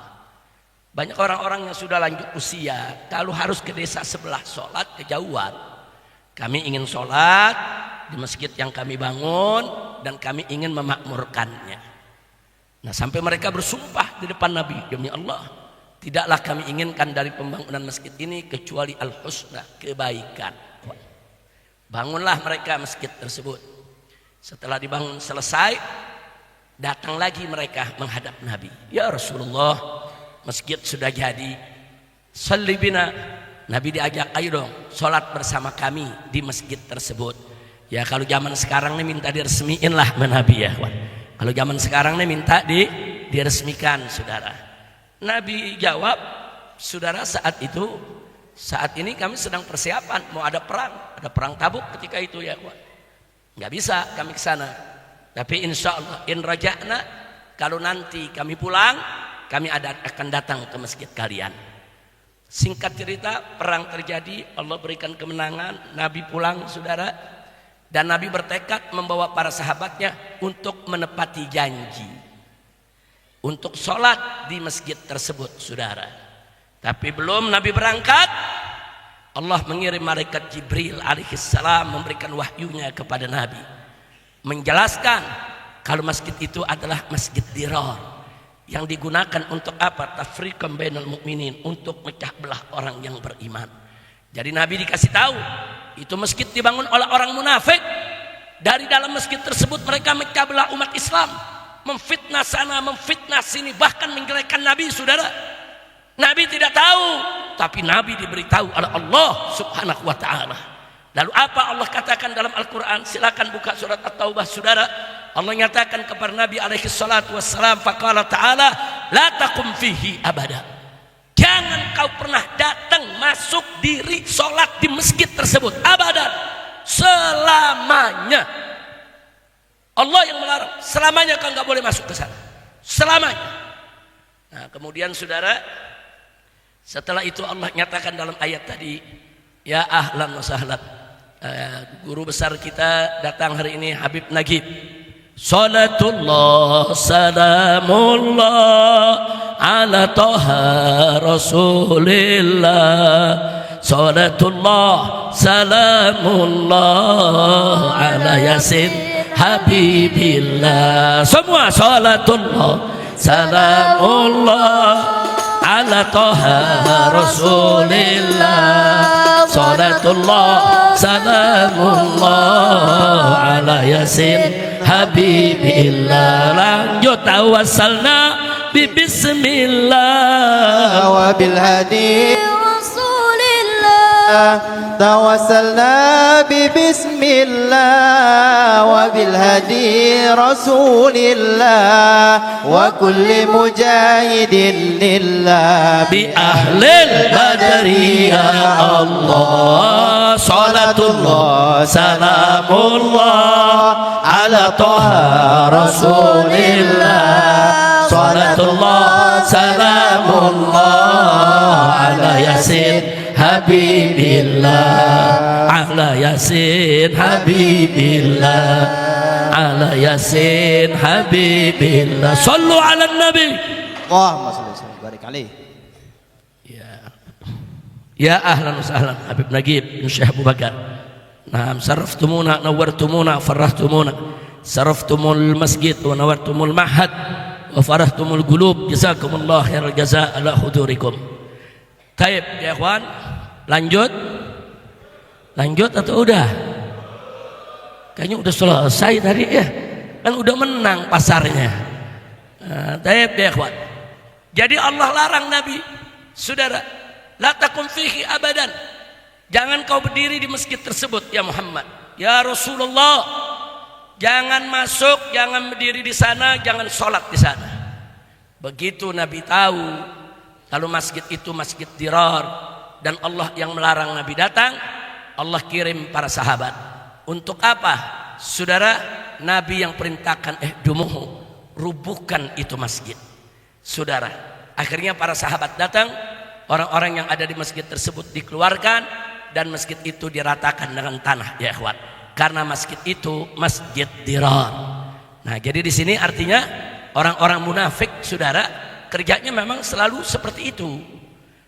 banyak orang-orang yang sudah lanjut usia, kalau harus ke desa sebelah sholat kejauhan. Kami ingin sholat di masjid yang kami bangun, dan kami ingin memakmurkannya. Nah, sampai mereka bersumpah di depan Nabi, demi Allah, tidaklah kami inginkan dari pembangunan masjid ini kecuali al-husna, kebaikan. Bangunlah mereka masjid tersebut. Setelah dibangun selesai, datang lagi mereka menghadap Nabi, ya Rasulullah, masjid sudah jadi, sholli bina. Nabi diajak, ayo dong sholat bersama kami di masjid tersebut. Ya kalau zaman sekarang nih minta diresmiin lah Nabi ya. Kalau zaman sekarang nih minta diresmikan, saudara. Nabi jawab, saudara, saat itu Saat ini kami sedang persiapan mau ada perang Tabuk ketika itu ya kawan. Nggak bisa kami ke sana. Tapi insya Allah in raja'na, kalau nanti kami pulang, kami akan datang ke masjid kalian. Singkat cerita, perang terjadi, Allah berikan kemenangan, Nabi pulang saudara, dan Nabi bertekad membawa para sahabatnya untuk menepati janji, untuk sholat di masjid tersebut saudara. Tapi belum Nabi berangkat, Allah mengirim malaikat Jibril alaihissalam memberikan wahyunya kepada Nabi, menjelaskan kalau masjid itu adalah masjid dirar, yang digunakan untuk apa? Tafriqan bainal mukminin, untuk mecah belah orang yang beriman. Jadi Nabi dikasih tahu, itu masjid dibangun oleh orang munafik. Dari dalam masjid tersebut mereka mecah belah umat Islam, memfitnah sana, memfitnah sini, bahkan menjelekkan Nabi saudara. Nabi tidak tahu, tapi Nabi diberitahu oleh Allah subhanahu wa ta'ala. Lalu apa Allah katakan dalam Al-Quran? Silakan buka surat At-Taubah saudara. Allah nyatakan kepada Nabi alaihi salatu wassalam, faqala ta'ala la taqum fihi abada, jangan kau pernah datang masuk diri sholat di masjid tersebut abadan, selamanya. Allah yang melarang, selamanya kau nggak boleh masuk ke sana, selamanya. Nah kemudian saudara, setelah itu Allah nyatakan dalam ayat tadi, ya ahlan wa sahlan. Guru besar kita datang hari ini, Habib Nagib. Salatullah salamullah ala Taha Rasulillah. Salatullah salamullah ala Yasin Habibillah. Semua salatullah salamullah ala Taha Rasulillah. Salatullah salamullah ala Yasin Habibillah. Lanjut, tawassalna bi bismillah wa bil hadi Rasulillah. Tawassalna bi bismillah wa bil hadi Rasulillah wa kulli mujahidin lillah bi ahlil badri ya Allah. Salatullah salamullah ala Taha Rasulillah. Salatullah salamullah ala Yasin Habibillah. Ala Yasin Habibillah. Ala Yasin Habibillah. Sallu ala Nabi. Allahumma shalli wa sallim barik alaihi. Ya ahlan wa sahlan Habib Nagib bin Syekh Abu Bakar. Nah, saraftumuna nawwartumuna farahtumuna, saraftumul masjid wa nawwartumul mahad wa farahtumul qulub. Jazakumullah khairal jazaa ala hudurikum. Taib ya ikhwan, lanjut atau udah? Kayaknya udah selesai tadi ya, kan udah menang pasarnya. Taib ya ikhwan. Jadi Allah larang Nabi saudara, la takum fihi abadan, jangan kau berdiri di masjid tersebut ya Muhammad, ya Rasulullah. Jangan masuk, jangan berdiri di sana, jangan sholat di sana. Begitu Nabi tahu kalau masjid itu masjid dirar dan Allah yang melarang Nabi datang, Allah kirim para sahabat. Untuk apa? Saudara, Nabi yang perintahkan dumuhu, rubuhkan itu masjid. Saudara, akhirnya para sahabat datang. Orang-orang yang ada di masjid tersebut dikeluarkan dan masjid itu diratakan dengan tanah ya ikhwan. Karena masjid itu masjid dirar. Nah, jadi di sini artinya orang-orang munafik saudara kerjanya memang selalu seperti itu.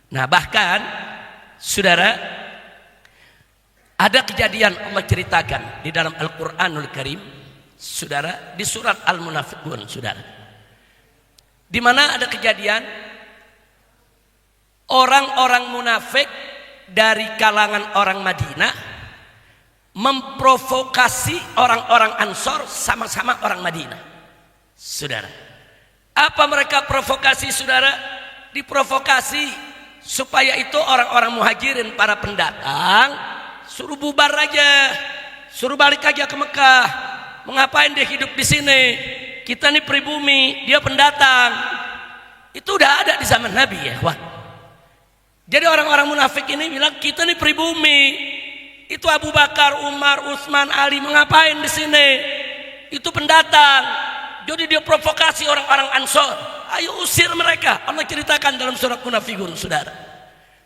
Nah, bahkan saudara ada kejadian Allah ceritakan di dalam Al-Qur'anul Karim saudara, di surat Al-Munafiqun saudara. Di mana ada kejadian orang-orang munafik dari kalangan orang Madinah memprovokasi orang-orang Ansor sama-sama orang Madinah. Saudara, apa mereka provokasi saudara? Diprovokasi supaya itu orang-orang muhajirin, para pendatang, suruh bubar aja, suruh balik aja ke Mekah. Mengapain dia hidup di sini? Kita ini pribumi, dia pendatang. Itu udah ada di zaman Nabi ya, wah. Jadi orang-orang munafik ini bilang kita nih pribumi. Itu Abu Bakar, Umar, Utsman, Ali mengapain di sini? Itu pendatang. Jadi dia provokasi orang-orang Ansor. Ayo usir mereka. Allah ceritakan dalam surat Munafikun, saudara.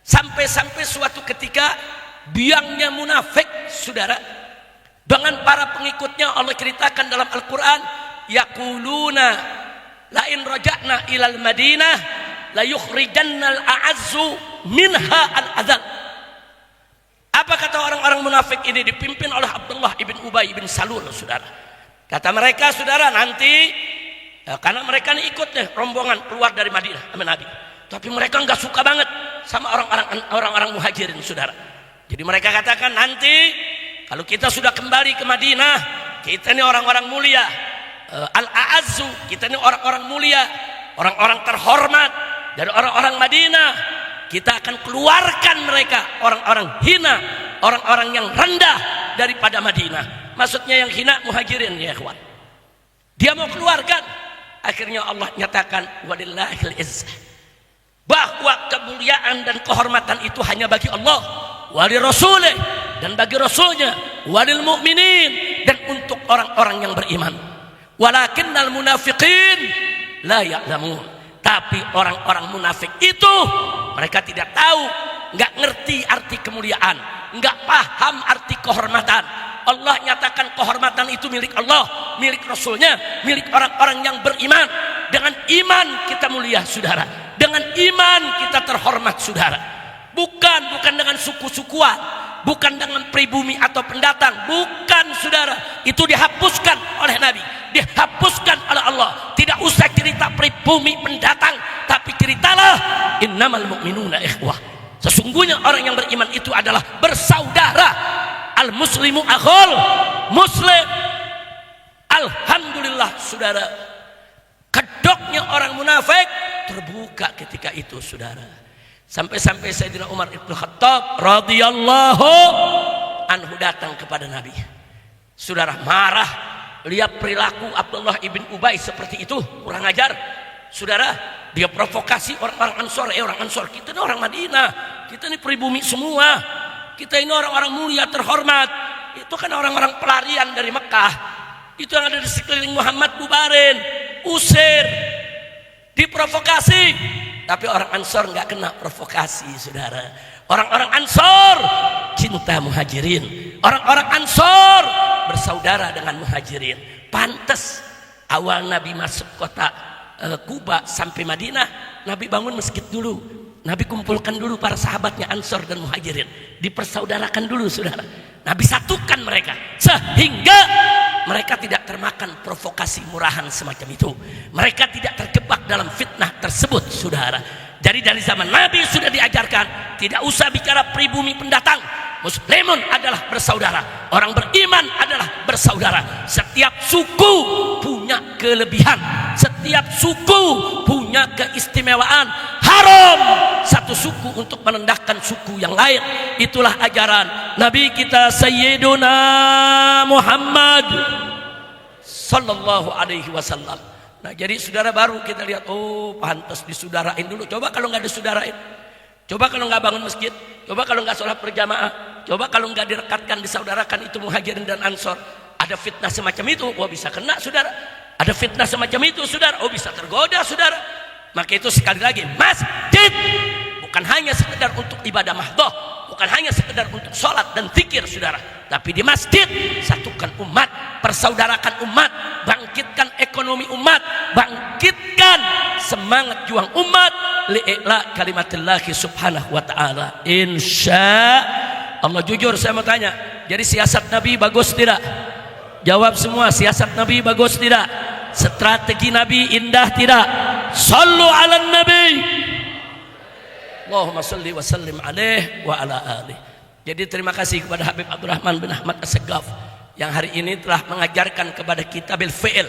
Sampai-sampai suatu ketika biangnya munafik, saudara, dengan para pengikutnya Allah ceritakan dalam Al-Quran, yaquluna la in raja'na ilal Madinah la yukhrijannal a'azzu minha al-adhal. Apa kata orang-orang munafik ini dipimpin oleh Abdullah ibn Ubay ibn Salul, saudara? Kata mereka, saudara, nanti karena mereka ini ikut nih rombongan keluar dari Madinah sama Nabi. Tapi mereka enggak suka banget sama orang-orang muhajirin, saudara. Jadi mereka katakan, nanti kalau kita sudah kembali ke Madinah, kita ini orang-orang mulia, al-a'azzu, kita ini orang-orang mulia, orang-orang terhormat dari orang-orang Madinah. Kita akan keluarkan mereka, orang-orang hina, orang-orang yang rendah daripada Madinah. Maksudnya yang hina muhajirin, ya ikhwan. Dia mau keluarkan. Akhirnya Allah nyatakan walillahil izzah, bahwa kemuliaan dan kehormatan itu hanya bagi Allah, wali rasulih, dan bagi rasulnya, walil mu'minin, dan untuk orang-orang yang beriman. Walakinnal munafiqin la ya'lamun. Tapi orang-orang munafik itu mereka tidak tahu, nggak ngerti arti kemuliaan, nggak paham arti kehormatan. Allah nyatakan kehormatan itu milik Allah, milik Rasulnya, milik orang-orang yang beriman. Dengan iman kita mulia, saudara. Dengan iman kita terhormat, saudara. Bukan dengan suku-sukuan, bukan dengan pribumi atau pendatang, bukan, saudara. Itu dihapuskan oleh Nabi, dihapuskan oleh Allah. Tidak usah cerita pribumi pendatang, tapi ceritalah innamal mu'minuna ikhwah. Sesungguhnya orang yang beriman itu adalah bersaudara. Al muslimu akhul muslim. Alhamdulillah, saudara, kedoknya orang munafik terbuka ketika itu, saudara. Sampai-sampai Sayyidina Umar ibn Khattab radhiyallahu anhu datang kepada Nabi. Saudara, marah lihat perilaku Abdullah ibn Ubay seperti itu, kurang ajar. Saudara, dia provokasi orang-orang Ansor. Orang Ansor, kita ini orang Madinah, kita ini pribumi semua, kita ini orang-orang mulia terhormat. Itu kan orang-orang pelarian dari Mekah, itu yang ada di sekeliling Muhammad, bubarin, usir, diprovokasi. Tapi orang Ansor nggak kena provokasi, saudara. Orang-orang Ansor cinta muhajirin, orang-orang Ansor bersaudara dengan muhajirin. Pantas awal Nabi masuk kota Kuba sampai Madinah, Nabi bangun masjid dulu, Nabi kumpulkan dulu para sahabatnya Ansor dan muhajirin, dipersaudarakan dulu, saudara. Nabi satukan mereka sehingga mereka tidak termakan provokasi murahan semacam itu. Mereka tidak terjebak dalam fitnah tersebut, saudara. Jadi dari zaman Nabi sudah diajarkan, tidak usah bicara pribumi pendatang. Muslimun adalah bersaudara, orang beriman adalah bersaudara. Setiap suku punya kelebihan, setiap suku punya keistimewaan. Haram satu suku untuk merendahkan suku yang lain. Itulah ajaran Nabi kita Sayyiduna Muhammad sallallahu alaihi wasallam. Nah, jadi saudara, baru kita lihat, oh pantas disudarain dulu. Coba kalau nggak disudarain, coba kalau nggak bangun masjid, coba kalau nggak sholat berjamaah, coba kalau nggak direkatkan, disaudarakan itu muhajirin dan Ansor, ada fitnah semacam itu, oh bisa kena, saudara. Ada fitnah semacam itu, saudara, oh bisa tergoda, saudara. Maka itu sekali lagi, masjid bukan hanya sekedar untuk ibadah mahdoh, bukan hanya sekedar untuk sholat dan zikir, saudara. Tapi di masjid satukan umat, persaudarakan umat, bangkitkan ekonomi umat, bangkitkan semangat juang umat li'ila kalimatillahi subhanahu wa ta'ala. Insya Allah. Jujur saya mau tanya, jadi siasat Nabi bagus tidak? Jawab semua, siasat Nabi bagus tidak? Strategi Nabi indah tidak? Sallu ala Nabi, Allahumma salli wa sallim alaih wa ala alih. Jadi terima kasih kepada Habib Abdurrahman bin Ahmad As-Segaf yang hari ini telah mengajarkan kepada kita bil fi'il,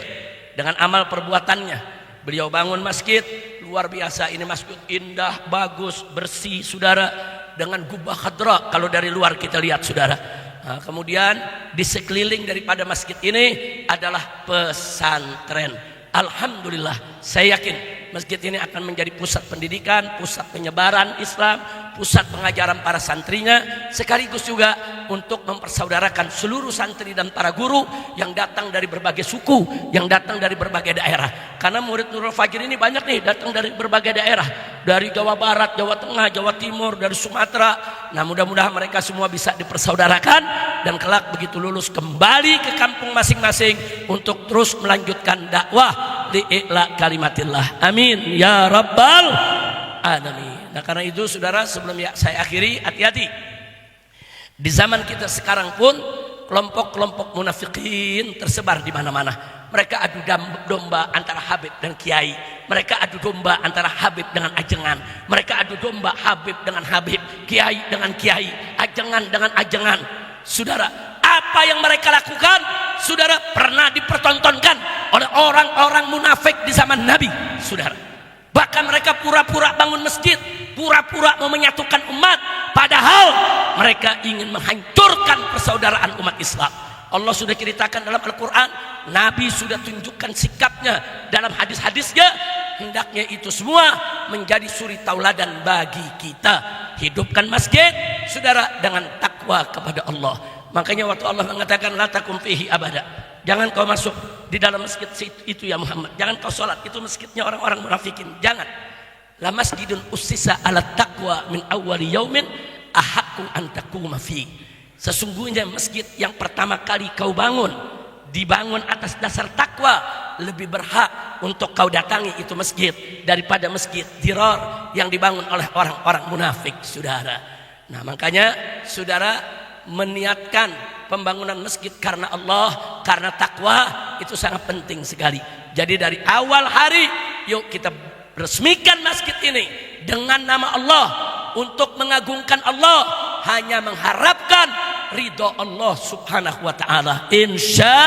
dengan amal perbuatannya. Beliau bangun masjid luar biasa. Ini masjid indah, bagus, bersih, saudara, dengan gubah khadra kalau dari luar kita lihat, saudara. Nah, kemudian di sekeliling daripada masjid ini adalah pesantren. Alhamdulillah, saya yakin Masjid ini akan menjadi pusat pendidikan, pusat penyebaran Islam, pusat pengajaran para santrinya, sekaligus juga untuk mempersaudarakan seluruh santri dan para guru yang datang dari berbagai suku, yang datang dari berbagai daerah. Karena murid Nurul Fajr ini banyak nih datang dari berbagai daerah, dari Jawa Barat, Jawa Tengah, Jawa Timur, dari Sumatera. Nah, mudah-mudahan mereka semua bisa dipersaudarakan dan kelak begitu lulus kembali ke kampung masing-masing untuk terus melanjutkan dakwah di i'la kalimatillah. Amin ya rabbal alamin. Nah, karena itu saudara, sebelum saya akhiri, hati-hati. Di zaman kita sekarang pun kelompok-kelompok munafikin tersebar di mana-mana. Mereka adu domba antara Habib dan Kiai. Mereka adu domba antara Habib dengan ajengan. Mereka adu domba Habib dengan Habib, Kiai dengan Kiai, ajengan dengan ajengan. Saudara, apa yang mereka lakukan, saudara, pernah dipertontonkan oleh orang-orang munafik di zaman Nabi, saudara. Bahkan mereka pura-pura bangun masjid, pura-pura mau menyatukan umat, padahal mereka ingin menghancurkan persaudaraan umat Islam. Allah sudah ceritakan dalam Al-Quran, Nabi sudah tunjukkan sikapnya dalam hadis-hadisnya. Hendaknya itu semua menjadi suri tauladan bagi kita. Hidupkan masjid, saudara, dengan takwa kepada Allah. Makanya waktu Allah mengatakan la takum fihi abada, jangan kau masuk di dalam masjid itu ya Muhammad, jangan kau sholat, itu masjidnya orang-orang munafikin. Jangan. La masjidun ussisa ala taqwa min awwali yaumin ahaqqu an taquma fi. Sesungguhnya masjid yang pertama kali kau bangun, dibangun atas dasar takwa, lebih berhak untuk kau datangi itu masjid daripada masjid Dirar yang dibangun oleh orang-orang munafik, saudara. Nah, makanya saudara meniatkan pembangunan masjid karena Allah, karena takwa, itu sangat penting sekali. Jadi dari awal hari, yuk kita resmikan masjid ini dengan nama Allah, untuk mengagungkan Allah, hanya mengharapkan ridho Allah subhanahu wa ta'ala, insya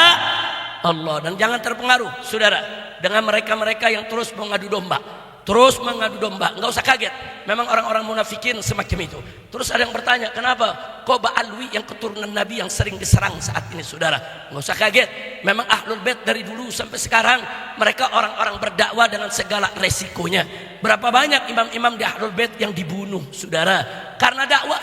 Allah. Dan jangan terpengaruh, saudara, dengan mereka-mereka yang terus mengadu domba. Nggak usah kaget. Memang orang-orang munafikin semacam itu. Terus ada yang bertanya, kenapa kok Ba'alwi yang keturunan Nabi yang sering diserang saat ini, saudara? Nggak usah kaget. Memang Ahlul Bait dari dulu sampai sekarang, mereka orang-orang berdakwah dengan segala resikonya. Berapa banyak imam-imam di Ahlul Bait yang dibunuh, saudara, karena dakwah.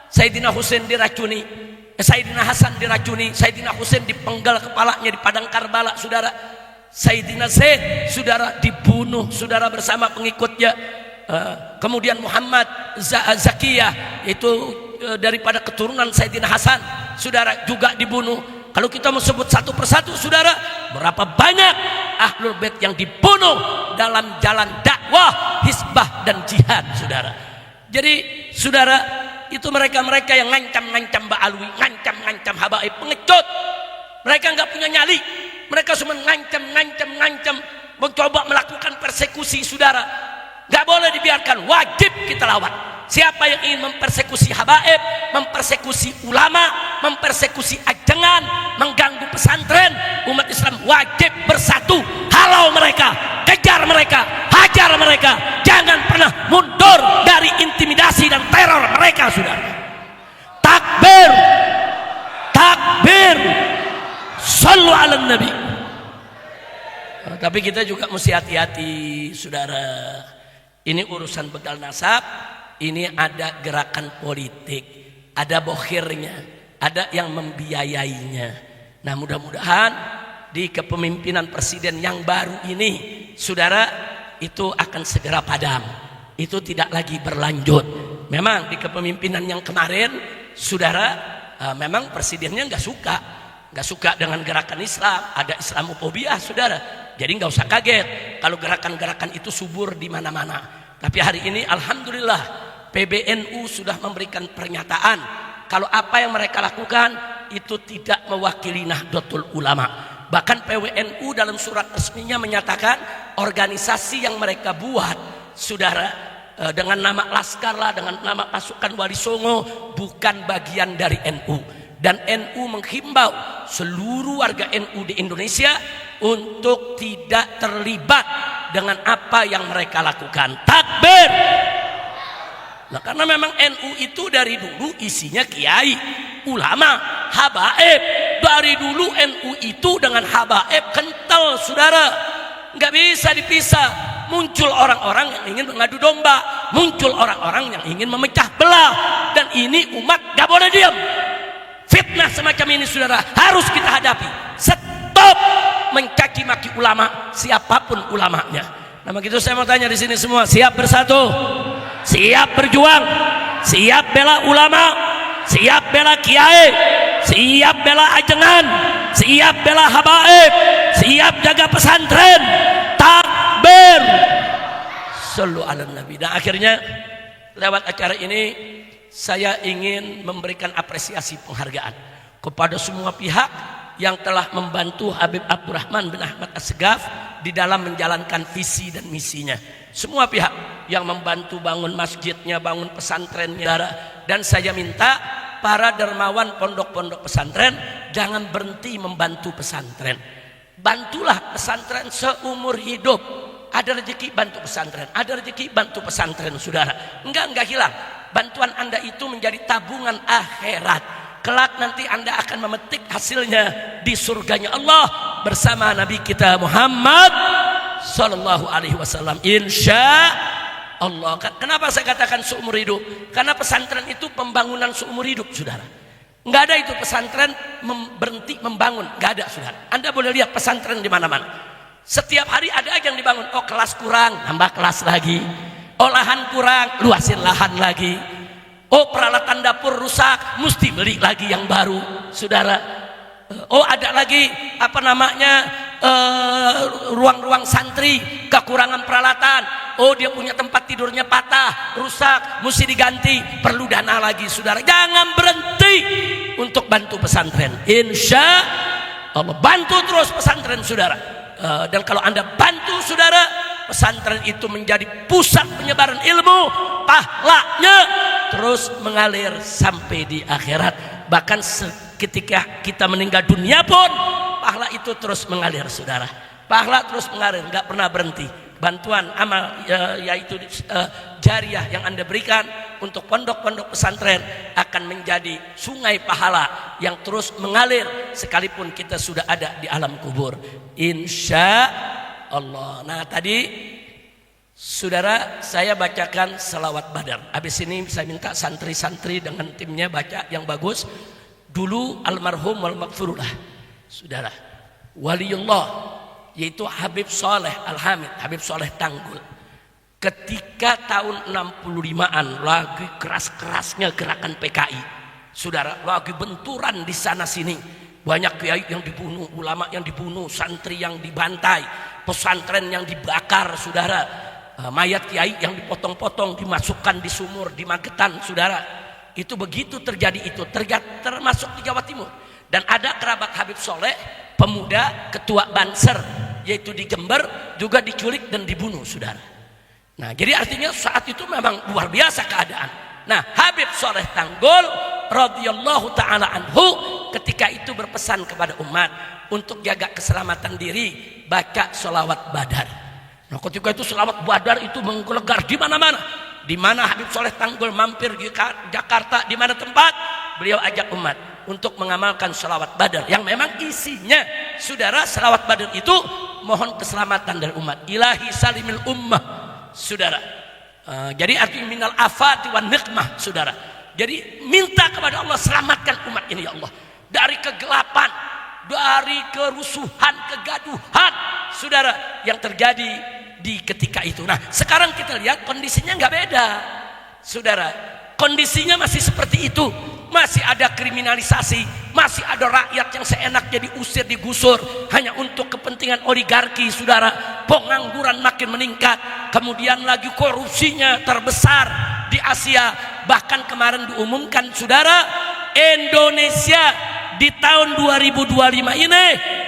Sayyidina Husain diracuni, Sayyidina Hasan diracuni, Sayyidina Husain dipenggal kepalanya di padang Karbala, saudara. Sayyidina Zaid, saudara, dibunuh, saudara, bersama pengikutnya. Kemudian Muhammad Zakiyah, itu daripada keturunan Sayyidina Hasan, saudara, juga dibunuh. Kalau kita mau sebut satu persatu, saudara, berapa banyak Ahlul Bait yang dibunuh dalam jalan dakwah, hisbah dan jihad, saudara. Jadi, saudara, itu mereka-mereka yang ngancam-ngancam Ba'alwi, ngancam-ngancam habaib, pengecut. Mereka nggak punya nyali. Mereka cuma ngancam, mencoba melakukan persekusi, saudara. Nggak boleh dibiarkan, wajib kita lawan. Siapa yang ingin mempersekusi habaib, mempersekusi ulama, mempersekusi ajengan, mengganggu pesantren, umat Islam wajib bersatu. Halau mereka, kejar mereka, hajar mereka. Jangan pernah mundur dari intimidasi dan teror mereka, saudara. Takbir, takbir, sallu ala nabi. Tapi kita juga mesti hati-hati, saudara. Ini urusan begal nasab, ini ada gerakan politik, ada bokhirnya, ada yang membiayainya. Nah, mudah-mudahan di kepemimpinan presiden yang baru ini, saudara, itu akan segera padam. Itu tidak lagi berlanjut. Memang di kepemimpinan yang kemarin, saudara, memang presidennya nggak suka dengan gerakan Islam, ada Islamophobia, saudara. Jadi nggak usah kaget kalau gerakan-gerakan itu subur di mana-mana. Tapi hari ini alhamdulillah PBNU sudah memberikan pernyataan kalau apa yang mereka lakukan itu tidak mewakili Nahdlatul Ulama. Bahkan PWNU dalam surat resminya menyatakan organisasi yang mereka buat, saudara, dengan nama Laskar lah, dengan nama pasukan Wali Songo, bukan bagian dari NU. Dan NU menghimbau seluruh warga NU di Indonesia untuk tidak terlibat dengan apa yang mereka lakukan. Takbir. Nah, karena memang NU itu dari dulu isinya kiai, ulama, habaib. Dari dulu NU itu dengan habaib kental, saudara. Nggak bisa dipisah. muncul orang-orang yang ingin mengadu domba, muncul orang-orang yang ingin memecah belah, dan ini umat gak boleh diam. Fitnah semacam ini saudara harus kita hadapi. Stop mencaci maki ulama, siapapun ulamanya. Nah begitu saya mau tanya di sini semua, siap bersatu, siap berjuang, siap bela ulama, siap bela kiai, siap bela ajengan, siap bela habaib, siap jaga pesantren. Takbir, sallu ala nabi. Dan akhirnya lewat acara ini saya ingin memberikan apresiasi penghargaan kepada semua pihak yang telah membantu Habib Abdurrahman bin Ahmad Assegaf di dalam menjalankan visi dan misinya. Semua pihak yang membantu bangun masjidnya, bangun pesantrennya. Dan saya minta para dermawan pondok-pondok pesantren jangan berhenti membantu pesantren. Bantulah pesantren seumur hidup. Ada rezeki bantu pesantren, ada rezeki bantu pesantren saudara. Enggak hilang. Bantuan Anda itu menjadi tabungan akhirat. Kelak nanti Anda akan memetik hasilnya di surganya Allah bersama Nabi kita Muhammad sallallahu alaihi wasallam, insya Allah. Kenapa saya katakan seumur hidup? Karena pesantren itu pembangunan seumur hidup saudara. Nggak ada itu pesantren berhenti membangun, nggak ada saudara. Anda boleh lihat pesantren di mana-mana. Setiap hari ada aja yang dibangun. Oh kelas kurang, tambah kelas lagi. Oh lahan kurang, luasin lahan lagi. Oh peralatan dapur rusak, mesti beli lagi yang baru saudara. Oh ada lagi apa namanya ruang-ruang santri kekurangan peralatan. Oh dia punya tempat tidurnya patah, rusak, mesti diganti, perlu dana lagi saudara. Jangan berhenti untuk bantu pesantren, insya Allah. Bantu terus pesantren saudara. Dan kalau Anda bantu saudara, pesantren itu menjadi pusat penyebaran ilmu, pahalanya terus mengalir sampai di akhirat. Bahkan ketika kita meninggal dunia pun pahala itu terus mengalir saudara. Pahala terus mengalir, nggak pernah berhenti. Bantuan amal yaitu jariah yang Anda berikan untuk pondok-pondok pesantren akan menjadi sungai pahala yang terus mengalir sekalipun kita sudah ada di alam kubur, insya Allah. Nah tadi saudara saya bacakan salawat badar. Habis ini saya minta santri-santri dengan timnya baca yang bagus. Dulu almarhum wal maghfurullah saudara waliullah, yaitu Habib Soleh Al-Hamid, Habib Soleh Tanggul. Ketika tahun 65-an lagi keras-kerasnya gerakan PKI saudara, lagi benturan di sana sini, banyak kiai yang dibunuh, ulama yang dibunuh, santri yang dibantai, pesantren yang dibakar saudara, mayat kiai yang dipotong-potong dimasukkan di sumur di Magetan saudara. Itu begitu terjadi itu termasuk di Jawa Timur. Dan ada kerabat Habib Soleh, pemuda ketua Banser, yaitu di Jember, juga diculik dan dibunuh saudara. Nah jadi artinya saat itu memang luar biasa keadaan. Nah Habib Soleh Tanggul radhiyallahu ta'ala anhu ketika itu berpesan kepada umat untuk jaga keselamatan diri, baca sholawat badar. Nah ketika itu sholawat badar itu menggelegar di mana-mana. Di mana Habib Soleh Tanggul mampir di Jakarta, di mana tempat beliau ajak umat untuk mengamalkan sholawat badar yang memang isinya saudara, sholawat badar itu mohon keselamatan dari umat, ilahi salimil ummah saudara. Jadi arti minal afati wan nikmah saudara. Jadi minta kepada Allah, selamatkan umat ini ya Allah dari kegelapan, dari kerusuhan, kegaduhan saudara yang terjadi di ketika itu. Nah sekarang kita lihat kondisinya nggak beda saudara, kondisinya masih seperti itu, masih ada kriminalisasi, masih ada rakyat yang seenaknya diusir, digusur hanya untuk kepentingan oligarki saudara. Pengangguran makin meningkat, kemudian lagi korupsinya terbesar di Asia. Bahkan kemarin diumumkan saudara, Indonesia di tahun 2025 ini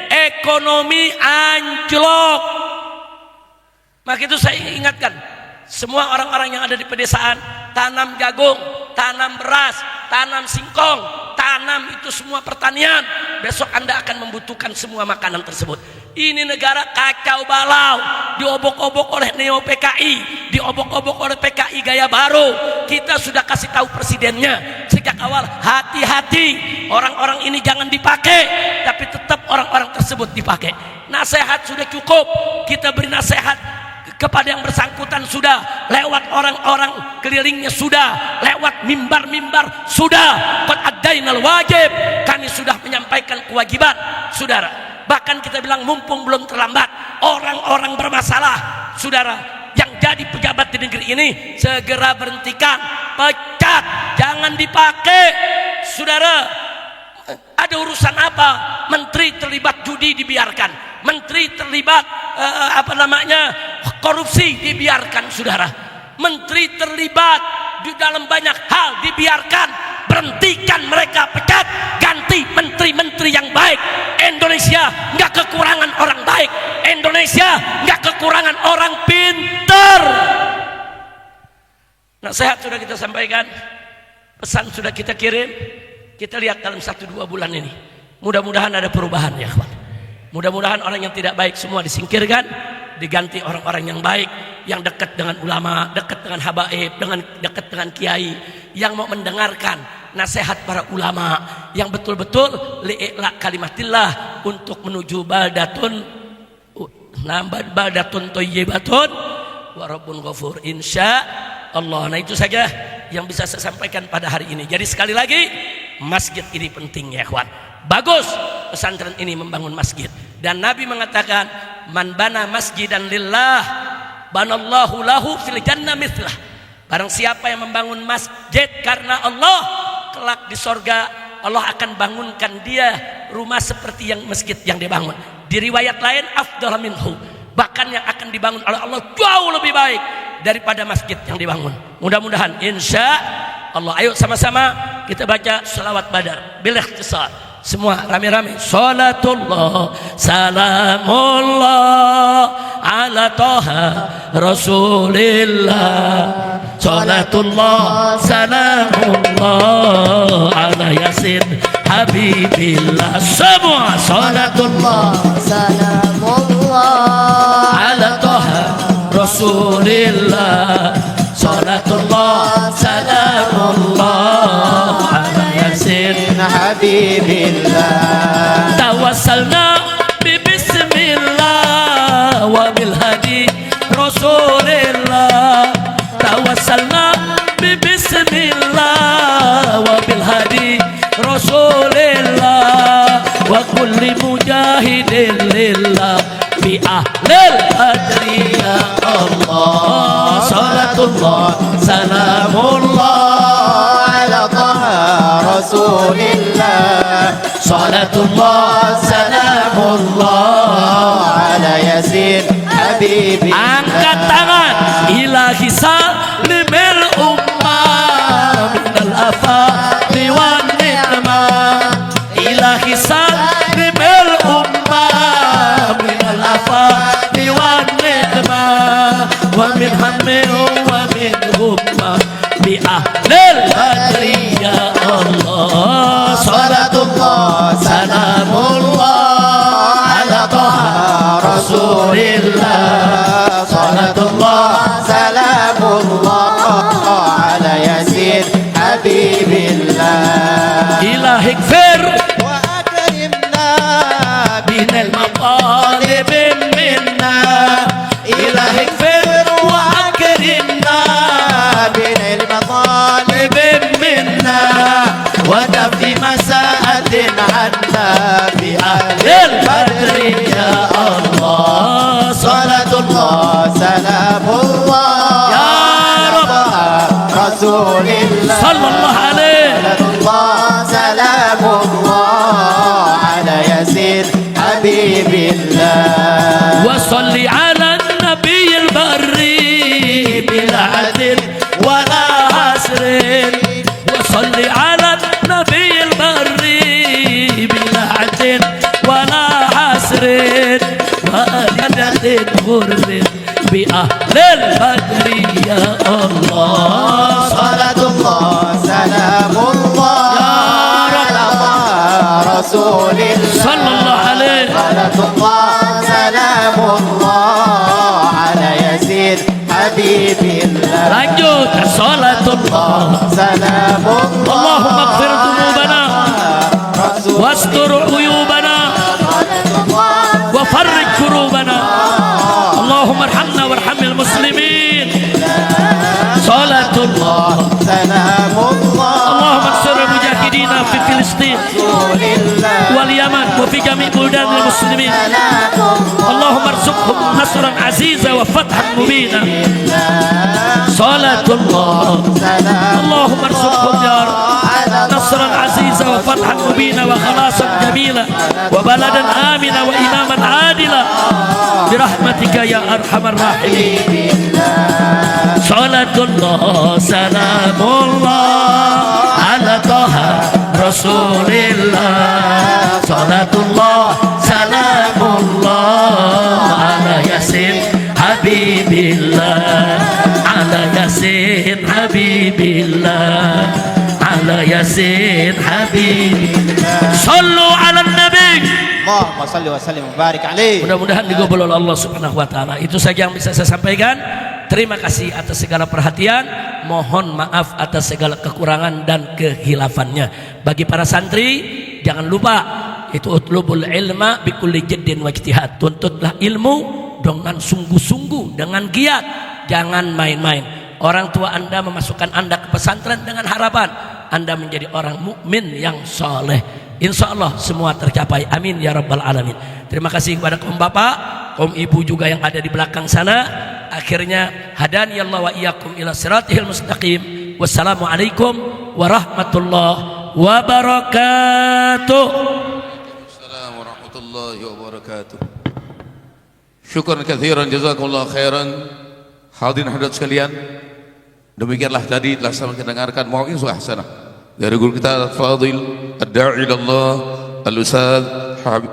ekonomi anjlok. Maka itu saya ingatkan semua orang-orang yang ada di pedesaan, tanam jagung, tanam beras, tanam singkong, tanam itu semua pertanian. Besok Anda akan membutuhkan semua makanan tersebut. Ini negara kacau balau, diobok-obok oleh Neo PKI, diobok-obok oleh PKI gaya baru. Kita sudah kasih tahu presidennya sejak awal, hati-hati, orang-orang ini jangan dipakai, tapi tetap orang-orang tersebut dipakai. Nasihat sudah cukup, kita beri nasihat kepada yang bersangkutan sudah, lewat orang-orang kelilingnya sudah, lewat mimbar-mimbar sudah. Qad addainal wajib, kami sudah menyampaikan kewajiban, saudara. Bahkan kita bilang mumpung belum terlambat, orang-orang bermasalah, saudara, yang jadi pejabat di negeri ini segera berhentikan, pecat, jangan dipakai, saudara. Ada urusan apa? Menteri terlibat judi dibiarkan, menteri terlibat korupsi dibiarkan, saudara. Menteri terlibat di dalam banyak hal dibiarkan, berhentikan mereka, pecat, ganti menteri-menteri yang baik. Indonesia nggak kekurangan orang baik, Indonesia nggak kekurangan orang pintar. Nasihat sudah kita sampaikan, pesan sudah kita kirim. Kita lihat dalam 1-2 bulan ini, mudah-mudahan ada perubahan ya kawan. Mudah-mudahan orang yang tidak baik semua disingkirkan, diganti orang-orang yang baik, yang dekat dengan ulama, dekat dengan habaib, dekat dengan kiai, yang mau mendengarkan nasihat para ulama, yang betul-betul li'la kalimatillah, untuk menuju baldatun thayyibatun wa rabbun ghafur, insya Allah. Nah, itu saja yang bisa saya sampaikan pada hari ini. Jadi sekali lagi, masjid ini penting ya kawan. Bagus pesantren ini membangun masjid, dan Nabi mengatakan, man bana masjidan lillah banallahu lahu fil jannah mithlah. Barang siapa yang membangun masjid karena Allah, kelak di sorga Allah akan bangunkan dia rumah seperti yang masjid yang dia bangun. Di riwayat lain, afdal minhu, bahkan yang akan dibangun oleh Allah jauh lebih baik daripada masjid yang dibangun. Mudah-mudahan insya Allah. Ayo sama-sama kita baca selawat badar bil ikhtisar, semua rame-rame. Salatullah salamullah ala toha rasulillah. Salatullah salamullah ala yasin habibillah. Semua salatullah salamullah ala toha rasulillah. Salatullah salamullah ala yasin habibillah. Tawassalna bi bismillah wa bil hadi rasulillah. Tawassalna bi bismillah wa bil hadi rasulillah wa kulli mujahidin lillah bi ahlil adri ya Allah. Salatullah salamullah ala taha rasulillah. Salatullah salamullah ala yasin habibillah. Angkat tangan. Ilahi salimil ummah minal afati wan ni'mah. Ilahi salimil ummah minal afati wan ni'mah wa min hammin wa min hummah bi ahlil badri ya Allah. Salatullah salamullah ala taha rasulillah. Salatullah salamullah ala yasin habibillah. Ilahi gfir wa akrimna binal maqalib minna. Ilahi gfir wa akrimna binal maqalib minna wa dafi masa'atin anna bi ahlil badri ya Allah. Salatullah salamullah ya Rabb rasulillah. Sallallahu alaihi. Salatullah salamullah ala yasin habibillah. Wa salli ala nabiyil barri bila adil wala hasrin. Wa salli ala nabiyil barri bila adil wala hasrin. Wa adadin ghurrin bi ahlil badri ya Allah. Salatullah salamullah ala rasulillah. Sallallahu alaihi. Salatullah salamullah ala yasin habibillah. Lanjut. Salatullah salamullah. Allahumma ighfir dhunubana wastur uyubana wa farrij kurubana. Allahumma arhamna warhamil muslimin. Salatullah Salamullah Allahumma ansur mujahidina fi Filistin wal Yaman wa fi jami' buldanil muslimin. Allahumma arzuqhum nasran aziza wa fathan mubina. Salatullah Allahumma arzuqhum ya nasran aziza wa fathan mubina wa khalasan jamila wa baladan amina wa imaman adila birahmatika ya arhamar rahimin. Salatullah salamullah ala taha rasulillah. Salatullah salamullah ala yasin habibillah. Ala yasin habibillah. Ala yasin habibillah. Sallu ala nabi. Allahumma salli wa sallim wa barik alaih. Mudah-mudahan digabul oleh Allah Subhanahu wa taala. Itu saja yang bisa saya sampaikan. Terima kasih atas segala perhatian. Mohon maaf atas segala kekurangan dan kehilafannya. Bagi para santri, jangan lupa itu utlubul ilma bikulli jiddin wa ijtihad. Tuntutlah ilmu dengan sungguh-sungguh, dengan giat, jangan main-main. Orang tua Anda memasukkan Anda ke pesantren dengan harapan Anda menjadi orang mukmin yang soleh. Insya Allah semua tercapai. Amin ya rabbal alamin. Terima kasih kepada kaum bapak, kaum ibu juga yang ada di belakang sana. Akhirnya hadani Allah wa iyyakum ila siratihil mustaqim. Wassalamualaikum warahmatullahi wabarakatuh. Assalamualaikum warahmatullahi wabarakatuh. Syukran katsiran, jazakumullah khairan. Hadirin hadirat sekalian, demikianlah tadi telah sama kita dengarkan mau'izah hasanah dari guru kita Al-Fadil Ad-Da'i ilallah Al-Ustaz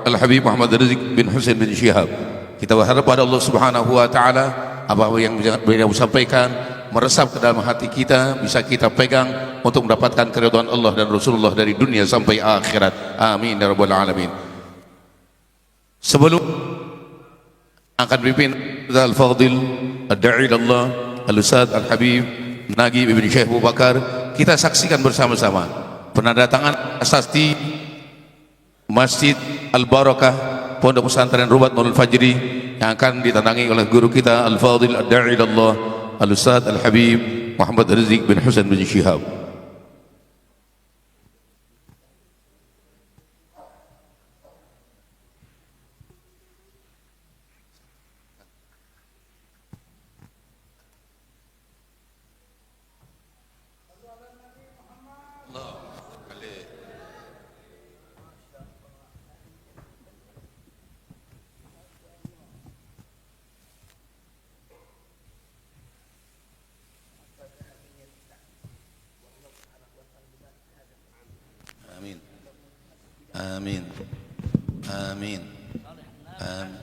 Al-Habib Muhammad Rizq bin Husain bin Syihab. Kita berharap pada Allah Subhanahu wa taala apa yang beliau sampaikan meresap ke dalam hati kita, bisa kita pegang untuk mendapatkan keridhaan Allah dan Rasulullah dari dunia sampai akhirat. Amin ya rabbal alamin. Sebelum akan dipimpin Al-Fadil Ad-Da'i ilallah Al-Ustaz Al-Habib Nagib Ibn Syekh Abu Bakar, kita saksikan bersama-sama penandatangan asasti Masjid Al-Barakah Pondok Pesantren Rubat Nurul Fajri yang akan ditandangi oleh guru kita Al-Fadil Ad-Da'i ilallah Al-Ustaz Al-Habib Muhammad Rizq bin Husain bin Syihab. Amin. Amin. Amin. Amin.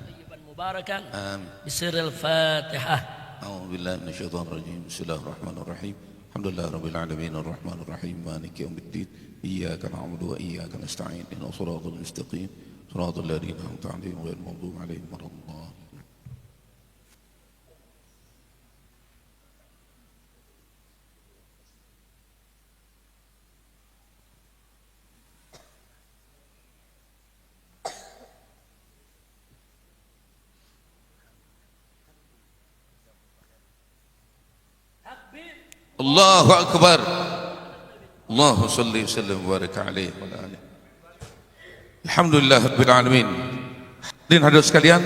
Mubarakan. Amin. Bisiril Fatihah. A'udzu billahi minasyaitonir rajim. Bismillahirrahmanirrahim. Alhamdulillahirabbil alamin arrahmanir rahim maliki yaumiddin. Iyyaka na'budu wa iyyaka nasta'in. Ihdinas siratal mustaqim. Siratal ladzina an'amta 'alaihim ghairil maghdubi 'alaihim waladdallin. Allahu Akbar. Allahu salli sallim wa barik alaihi wa ala alihi. Alhamdulillah rabbil alamin. Hadirin hadirat sekalian,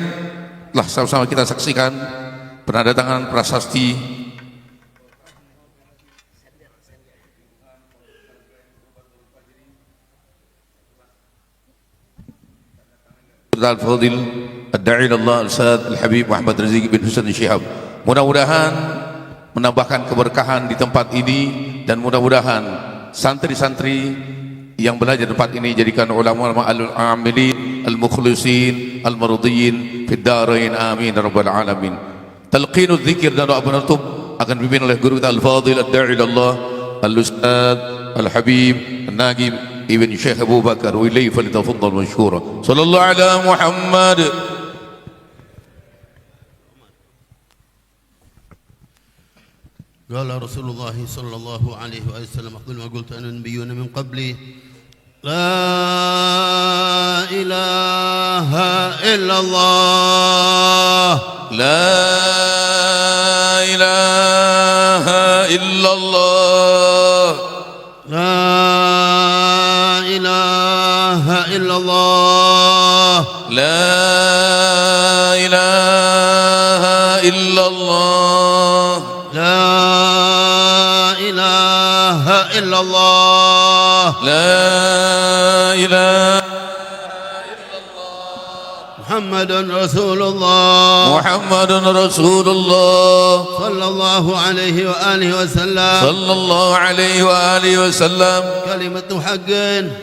telah sama-sama kita saksikan penandatanganan prasasti Al-Fadil Ad-Da'i ilallah Al-Ustaz Al-Habib Muhammad Rizq bin Husain Syihab. Mudah-mudahan menambahkan keberkahan di tempat ini, dan mudah-mudahan santri-santri yang belajar di tempat ini jadikan ulama-ulama al-amilin, al-mukhlisin, al-mardiyin fid darain. Amin ya rabbal alamin. Talqinu dzikir dan doa penutup akan dipimpin oleh guru kita Al-Fadil Ad-Da'i ilallah Al-Ustaz Al-Habib Nagib Ibn Syekh Abu Bakar. Wa ilayhi falitafaddal mashkura. Sallallahu ala Muhammad. قال رسول الله صلى الله عليه وسلم أقول ما قلت أنا النبيون من قبلي لا إله إلا الله لا إلا الله لا إله إلا الله لا إله إلا الله لا إله محمد رسول الله محمد رسول الله صلى الله عليه وآله وسلم صلى الله عليه وآله وسلم كلمة حق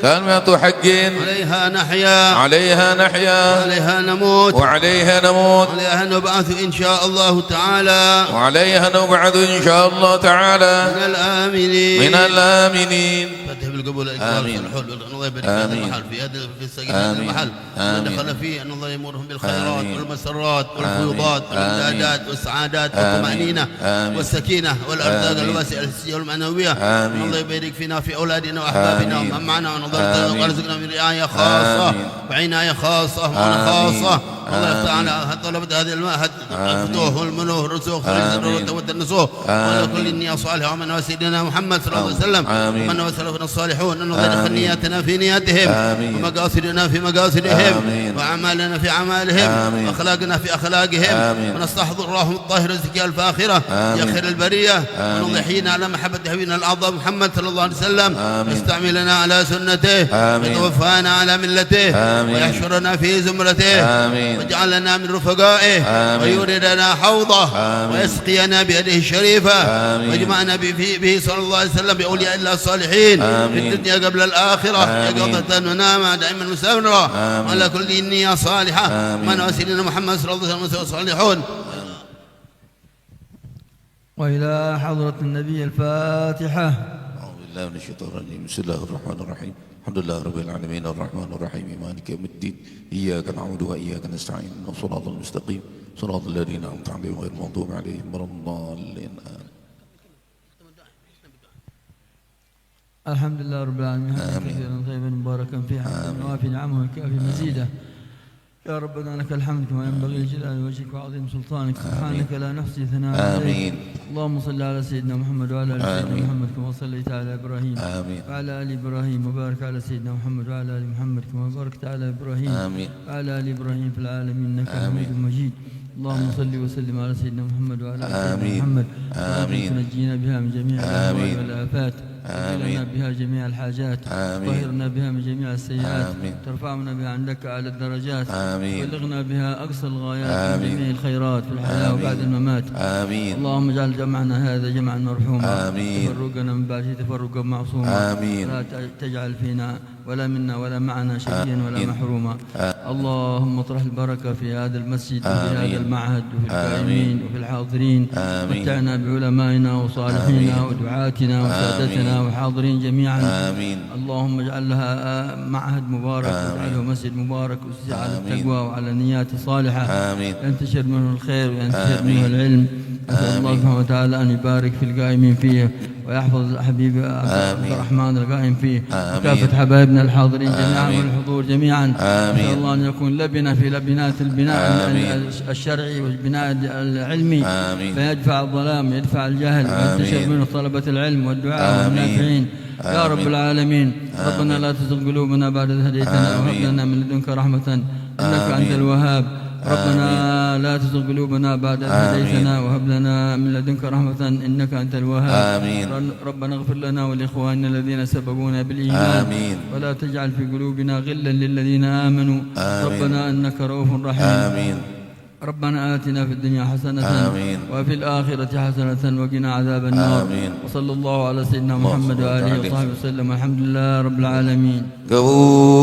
كلمة حق عليها نحيا عليها نحيا عليها نموت وعليها نموت عليها نبعث إن شاء الله تعالى وعليها نبعث إن شاء الله تعالى من الآمنين من الآمنين فتح بالقبول آمين. الله يبارك في هذا آمين. المحل في السجن هذا آمين. المحل آمين. دخل فيه أن الله يمرهم بالخيرات آمين. والمسرات والفيوضات آمين. والإمدادات والسعادات آمين. والطمأنينة آمين. والسكينة والأرزاق آمين. الواسعة الحسية والمعنوية آمين. أن الله يبارك فينا في أولادنا وأحبابنا آمين. ومن معنا آمين. وارزقنا من رعاية خاصة آمين. وعناية خاصة ومعونة آمين. خاصة الله آمين. تعالى طلبت هذه الماء آمين. الفتوح والمنوه الرسوخ آمين. والنسوخ آمين. ولكل النية صالحة ومن سيدنا محمد صلى الله عليه وسلم آمين. ومن وسلفنا الصالحون أن الله يدخل آمين. نياتنا في نياتهم آمين. ومقاصدنا في مقاصدهم آمين. وأعمالنا في أعمالهم آمين. وأخلاقنا في أخلاقهم آمين. ونستحضر روحهم الطاهرة الزكية الفاخرة يا آمين. خير البرية آمين. ونمضي حينا على محبة حبيبنا الأعظم محمد صلى الله عليه وسلم آمين. يستعملنا على سنته آمين. ويتوفانا على ملته آمين. ويحشرنا في زمرته آمين. واجعلنا من رفقائه آمين. ويوردنا حوضه آمين. ويسقينا بيده الشريفة آمين. واجمعنا به صلى الله عليه وسلم بأولياء الله الصالحين آمين. في الدنيا قبل الآخرة آمين. يقظة ونامة دائما مستمرة آمين. وعلى كل نية صالحة آمين. من وسيلنا محمد صلى الله عليه وسلم الصالحون. وإلى حضرة النبي الفاتحة. أعوذ بالله من الشيطان الرجيم بسم الله الرحمن الرحيم الحمد لله رب العالمين الرحمن الرحيم مالك يوم الدين إياك نعبد وإياك نستعين صراط المستقيم صراط الذين أنعمت عليهم غير المغضوب عليهم ولا الضالين آمين. الحمد لله رب العالمين حمدا آمين. كثيرا طيبا مباركا فيه حمدا آمين. وافي نعمه وكافي مزيدا. يا ربنا لك الحمد كما ينبغي لجلال وجهك وعظيم سلطانك سبحانك لا نحصي ثناء عليك. آمين. اللهم صل على سيدنا محمد وعلى ال سيدنا آمين. محمد كما صليت على ابراهيم آمين. وعلى ال ابراهيم وبارك على سيدنا محمد وعلى ال محمد كما باركت على ابراهيم آمين. وعلى ال ابراهيم في العالمين انك آمين. حميد مجيد. اللهم صل وسلم على سيدنا محمد وعلى ال سيدنا آمين. محمد آمين. تنجينا بها من جميع آمين. الاهوال والافات آمين. تقبل لنا بها جميع الحاجات آمين. تطهرنا بها من جميع السيئات آمين. ترفعنا بها عندك على الدرجات آمين. تبلغنا بها أقصى الغايات من آمين. جميع الخيرات في الحياة آمين. وبعد الممات. آمين. اللهم اجعل جمعنا هذا جمعا مرحوما آمين. تفرقنا من بعده تفرقا معصوما آمين. لا تجعل فينا ولا منا ولا معنا شقيا ولا آمين. محروما. اللهم اطرح البركة في هذا المسجد وفي آمين. هذا المعهد وفي القائمين آمين. وفي الحاضرين. آمين. متعنا بعلمائنا وصالحينا آمين. ودعاتنا وسادتنا آمين. وحاضرين جميعا. آمين. اللهم اجعل لها معهد مبارك واجعله مسجد مبارك أسس على آمين. التقوى وعلى النيات الصالحة آمين. ينتشر منه الخير وينتشر آمين. منه العلم. أسأل الله آمين. سبحانه وتعالى أن يبارك في القائمين فيه ويحفظ حبيب عبد الرحمن القائم فيه آمين. وكافة حبايبنا الحاضرين جميعا آمين. والحضور جميعا. آمين. أسأل الله أن يكون لبنة في لبنات البناء آمين. الشرعي والبناء العلمي آمين. فيدفع الظلام يدفع الجهل وينتشر آمين. منه طلبة العلم والدعاء آمين. والنافعين يا رب آمين. العالمين. ربنا آمين. لا تزغ قلوبنا بعد إذ هديتنا وهب آمين. لنا من لدنك رحمة إنك آمين. أنت الوهاب. ربنا لا تزغ قلوبنا بعد إذ آمين. هديتنا وهب لنا من لدنك رحمة إنك أنت الوهاب. آمين. ربنا اغفر لنا ولإخواننا الذين سبقونا بالإيمان آمين. ولا تجعل في قلوبنا غلا للذين آمنوا آمين. ربنا إنك رؤوف رحيم. آمين. ربنا آتنا في الدنيا حسنة آمين. وفي الآخرة حسنة وقنا عذاب النار. آمين. وصلى الله على سيدنا محمد اللهم صل وآله عليه وصحبه وسلم والحمد لله رب العالمين. قوموا إلى صلاتكم يرحمكم الله. الحمد لله رب العالمين.